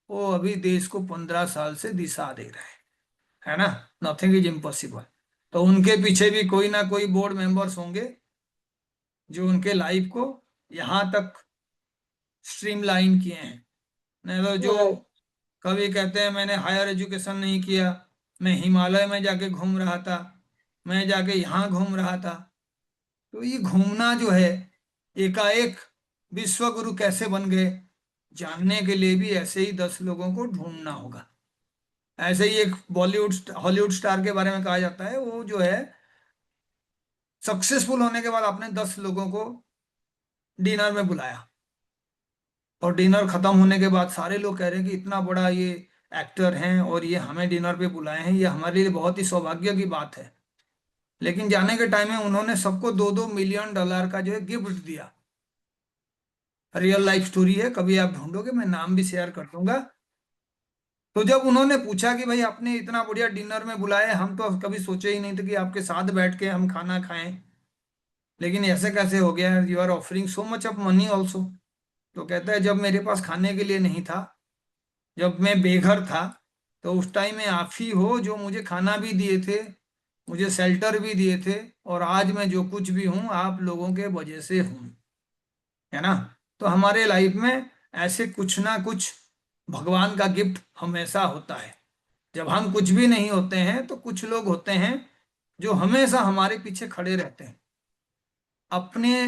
वो अभी देश को 15 साल से दिशा दे रहा है ना। Nothing is impossible. तो उनके पीछे भी कोई ना कोई बोर्ड मेंबर्स होंगे जो उनके लाइफ को यहाँ तक स्ट्रीमलाइन किए हैं। नहीं तो जो Right. कभी कहते हैं मैंने हायर एजुकेशन नहीं किया, मैं हिमालय में जाके घूम रहा था, मैं जाके यहाँ घूम रहा था। तो ये घूमना जो है, एकाएक विश्व गुरु कैसे बन गए, जानने के लिए भी ऐसे ही 10 लोगों को ढूंढना होगा। ऐसे ही एक बॉलीवुड हॉलीवुड स्टार के बारे में कहा जाता है, वो जो है सक्सेसफुल होने के बाद आपने 10 लोगों को डिनर में बुलाया, और डिनर खत्म होने के बाद सारे लोग कह रहे हैं कि इतना बड़ा ये एक्टर हैं और ये हमें डिनर पे बुलाए हैं, ये हमारे लिए बहुत ही सौभाग्य की बात है। लेकिन जाने के टाइम में उन्होंने सबको $2-2 मिलियन का जो है गिफ्ट दिया। रियल लाइफ स्टोरी है, कभी आप ढूंढोगे, मैं नाम भी शेयर कर दूंगा। तो जब उन्होंने पूछा कि भाई आपने इतना बढ़िया डिनर में बुलाया, हम तो कभी सोचे ही नहीं थे कि आपके साथ बैठ के हम खाना खाएं, लेकिन ऐसे कैसे हो गया, you are offering so much of money also. तो कहता है जब मेरे पास खाने के लिए नहीं था, जब मैं बेघर था, तो उस टाइम में आप ही हो जो मुझे खाना भी दिए थे, मुझे शेल्टर भी दिए थे, और आज मैं जो कुछ भी हूँ आप लोगों के वजह से हूँ, है ना। तो हमारे लाइफ में ऐसे कुछ ना कुछ भगवान का गिफ्ट हमेशा होता है। जब हम कुछ भी नहीं होते हैं तो कुछ लोग होते हैं जो हमेशा हमारे पीछे खड़े रहते हैं, अपने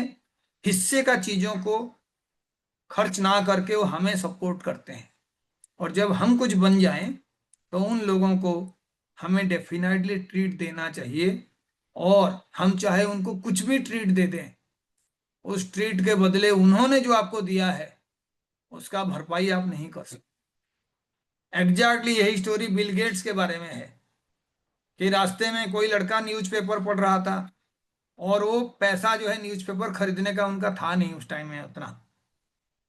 हिस्से का चीजों को खर्च ना करके वो हमें सपोर्ट करते हैं। और जब हम कुछ बन जाएं तो उन लोगों को हमें डेफिनेटली ट्रीट देना चाहिए, और हम चाहे उनको कुछ भी ट्रीट दे दें, उस ट्रीट के बदले उन्होंने जो आपको दिया है उसका भरपाई आप नहीं कर सकते। एग्जैक्टली यही स्टोरी बिल गेट्स के बारे में है कि रास्ते में कोई लड़का न्यूज़पेपर पढ़ रहा था, और वो पैसा जो है न्यूज़पेपर खरीदने का उनका था नहीं उस टाइम में उतना।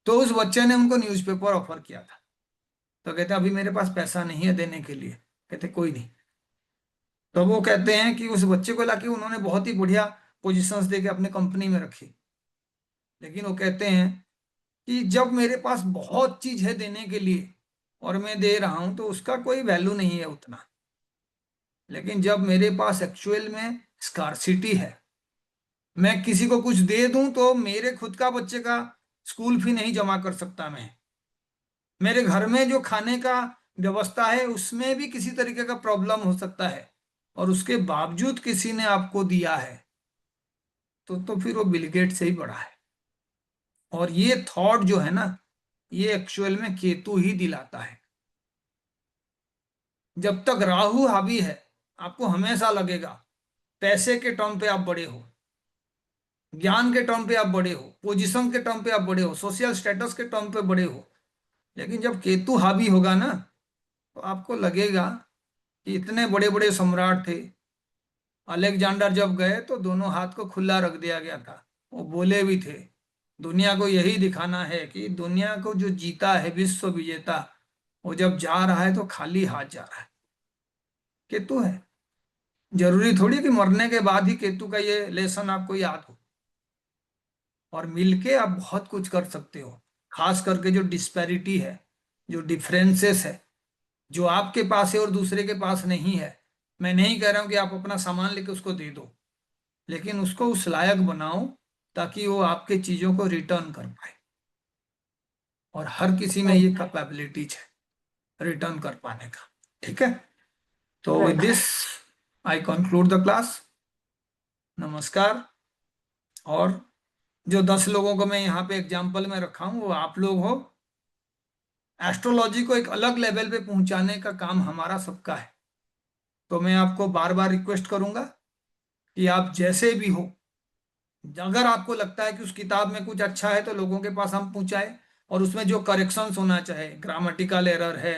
तो उस बच्चे ने उनको न्यूज़पेपर ऑफर किया था। तो कहते अभी मेरे पास पैसा नहीं है देने के लिए। कहते कोई नहीं। तो वो कहते हैं कि उस बच्चे को लाके उन्होंने बहुत ही बढ़िया पोजीशंस देके अपने कंपनी में रखी। लेकिन वो कहते हैं कि जब मेरे पास बहुत चीज है देने के लिए और मैं दे रहा हूं तो उसका कोई वैल्यू नहीं है उतना, लेकिन जब मेरे पास एक्चुअल में स्कार्सिटी है, मैं किसी को कुछ दे दूं तो मेरे खुद का बच्चे का स्कूल फी नहीं जमा कर सकता मैं, मेरे घर में जो खाने का व्यवस्था है उसमें भी किसी तरीके का प्रॉब्लम हो सकता है, और उसके बावजूद किसी ने आपको दिया है, तो फिर वो बिल गेट से ही बड़ा है। और ये थॉट जो है ना, ये एक्चुअल में केतु ही दिलाता है। जब तक राहु हावी है आपको हमेशा लगेगा पैसे के टर्म पे आप बड़े हो, ज्ञान के टर्म पे आप बड़े हो, पोजीशन के टर्म पे आप बड़े हो, सोशल स्टेटस के टर्म पे बड़े हो। लेकिन जब केतु हावी होगा ना, तो आपको लगेगा कि इतने बड़े बड़े सम्राट थे, अलेक्जेंडर जब गए तो दोनों हाथ को खुला रख दिया गया था। वो बोले भी थे दुनिया को यही दिखाना है कि दुनिया को जो जीता है विश्व विजेता, वो जब जा रहा है तो खाली हाथ जा रहा है। केतु है। जरूरी थोड़ी कि मरने के बाद ही केतु का ये लेसन आपको याद हो। और मिलके आप बहुत कुछ कर सकते हो। खास करके जो डिस्पैरिटी है, जो डिफरेंसेस है, जो आपके पास है और दूसरे के पास नहीं है। मैं नहीं कह रहा हूं कि आप अपना सामान लेके उसको दे दो, लेकिन उसको उस लायक बनाओ ताकि वो आपके चीजों को रिटर्न कर पाए। और हर किसी में राइट, ये कैपेबिलिटीज है रिटर्न कर पाने का। ठीक है। तो with right. This I conclude the class. नमस्कार। और जो 10 लोगों को मैं यहाँ पे एग्जाम्पल में रखा हूँ वो आप लोग हो। एस्ट्रोलॉजी को एक अलग लेवल पे पहुंचाने का काम हमारा सबका है। तो मैं आपको बार बार रिक्वेस्ट करूंगा कि आप जैसे भी हो, अगर आपको लगता है कि उस किताब में कुछ अच्छा है तो लोगों के पास हम पहुंचाए, और उसमें जो करेक्शंस होना चाहे, ग्रामेटिकल एरर है,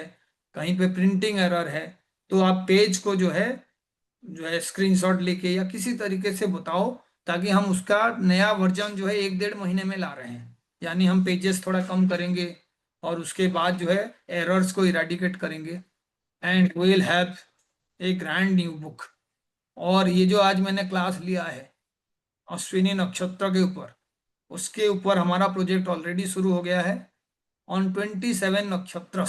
कहीं पे प्रिंटिंग एरर है, तो आप पेज को जो है स्क्रीनशॉट लेके या किसी तरीके से बताओ, ताकि हम उसका नया वर्जन जो है 1-1.5 महीने में ला रहे हैं। यानी हम पेजेस थोड़ा कम करेंगे और उसके बाद जो है एरर्स को इरेडिकेट करेंगे, and we will have a grand new book. और ये जो आज मैंने क्लास लिया है अश्विनी नक्षत्र के ऊपर, उसके ऊपर हमारा प्रोजेक्ट ऑलरेडी शुरू हो गया है ऑन 27 नक्षत्र।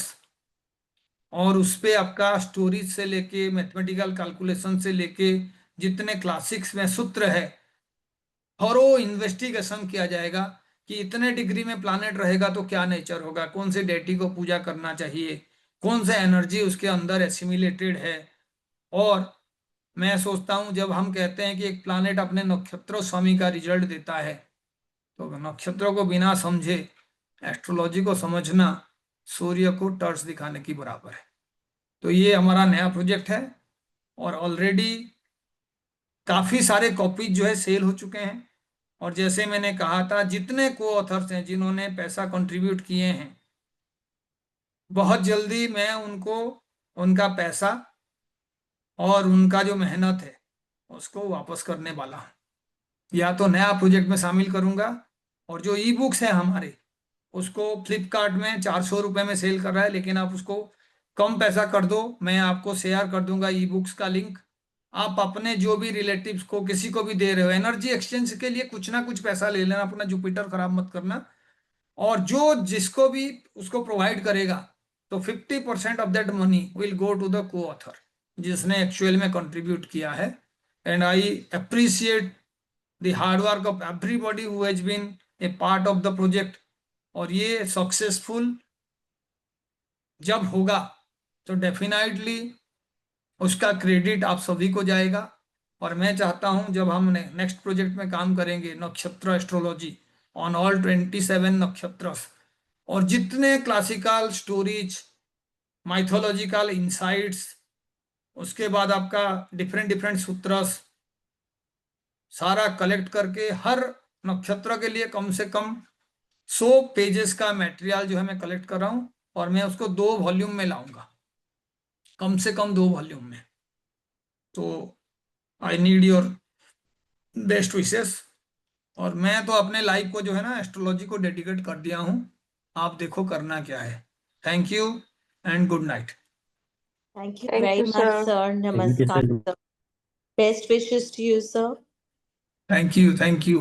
और उस पे आपका स्टोरीज से लेके मैथमेटिकल कैलकुलेशन से लेके जितने क्लासिक्स में सूत्र है, थॉरो इन्वेस्टिगेशन किया जाएगा कि इतने डिग्री में प्लानेट रहेगा तो क्या नेचर होगा, कौन से डेटी को पूजा करना चाहिए, कौन सा एनर्जी उसके अंदर एसिमिलेटेड है। और मैं सोचता हूं जब हम कहते हैं कि एक प्लानेट अपने नक्षत्रों स्वामी का रिजल्ट देता है, तो नक्षत्रों को बिना समझे एस्ट्रोलॉजी को समझना सूर्य को टर्च दिखाने की बराबर है। तो ये हमारा नया प्रोजेक्ट है, और ऑलरेडी काफी सारे कॉपीज जो है सेल हो चुके हैं। और जैसे मैंने कहा था, जितने को ऑथर्स हैं जिन्होंने पैसा कंट्रीब्यूट किए हैं, बहुत जल्दी मैं उनको उनका पैसा और उनका जो मेहनत है उसको वापस करने वाला हूँ, या तो नया प्रोजेक्ट में शामिल करूंगा, और जो ई बुक्स हैं हमारे उसको फ्लिपकार्ट में 400 रुपये में सेल कर रहा है, लेकिन आप उसको कम पैसा कर दो, मैं आपको शेयर कर दूंगा ई बुक्स का लिंक। आप अपने जो भी रिलेटिव्स को, किसी को भी दे रहे हो, एनर्जी एक्सचेंज के लिए कुछ ना कुछ पैसा ले लेना, अपना जुपिटर खराब मत करना। और जो जिसको भी उसको प्रोवाइड करेगा, तो 50% of that money will go to the co author, जिसने एक्चुअल में कंट्रीब्यूट किया है। And I appreciate the hard work of everybody who has been a part of the project. और ये सक्सेसफुल जब होगा तो डेफिनेटली उसका क्रेडिट आप सभी को जाएगा। और मैं चाहता हूं जब हम नेक्स्ट प्रोजेक्ट में काम करेंगे, नक्षत्र एस्ट्रोलॉजी ऑन ऑल 27 नक्षत्र, और जितने क्लासिकल स्टोरीज, माइथोलॉजिकल इंसाइट्स, उसके बाद आपका डिफरेंट डिफरेंट सूत्र सारा कलेक्ट करके, हर नक्षत्र के लिए कम से कम 100 पेजेस का मटेरियल जो है मैं कलेक्ट कर रहा हूं, और मैं उसको 2 वॉल्यूम में लाऊंगा, कम से कम 2 वॉल्यूम में। तो I need your best wishes. और मैं तो अपने लाइफ को जो है ना एस्ट्रोलॉजी को डेडिकेट कर दिया हूं, आप देखो करना क्या है। Thank you and good night. Thank you Thank very you, much, sir. sir. Thank you, Namaskar, sir. sir. Best wishes to you, sir. Thank you, thank you.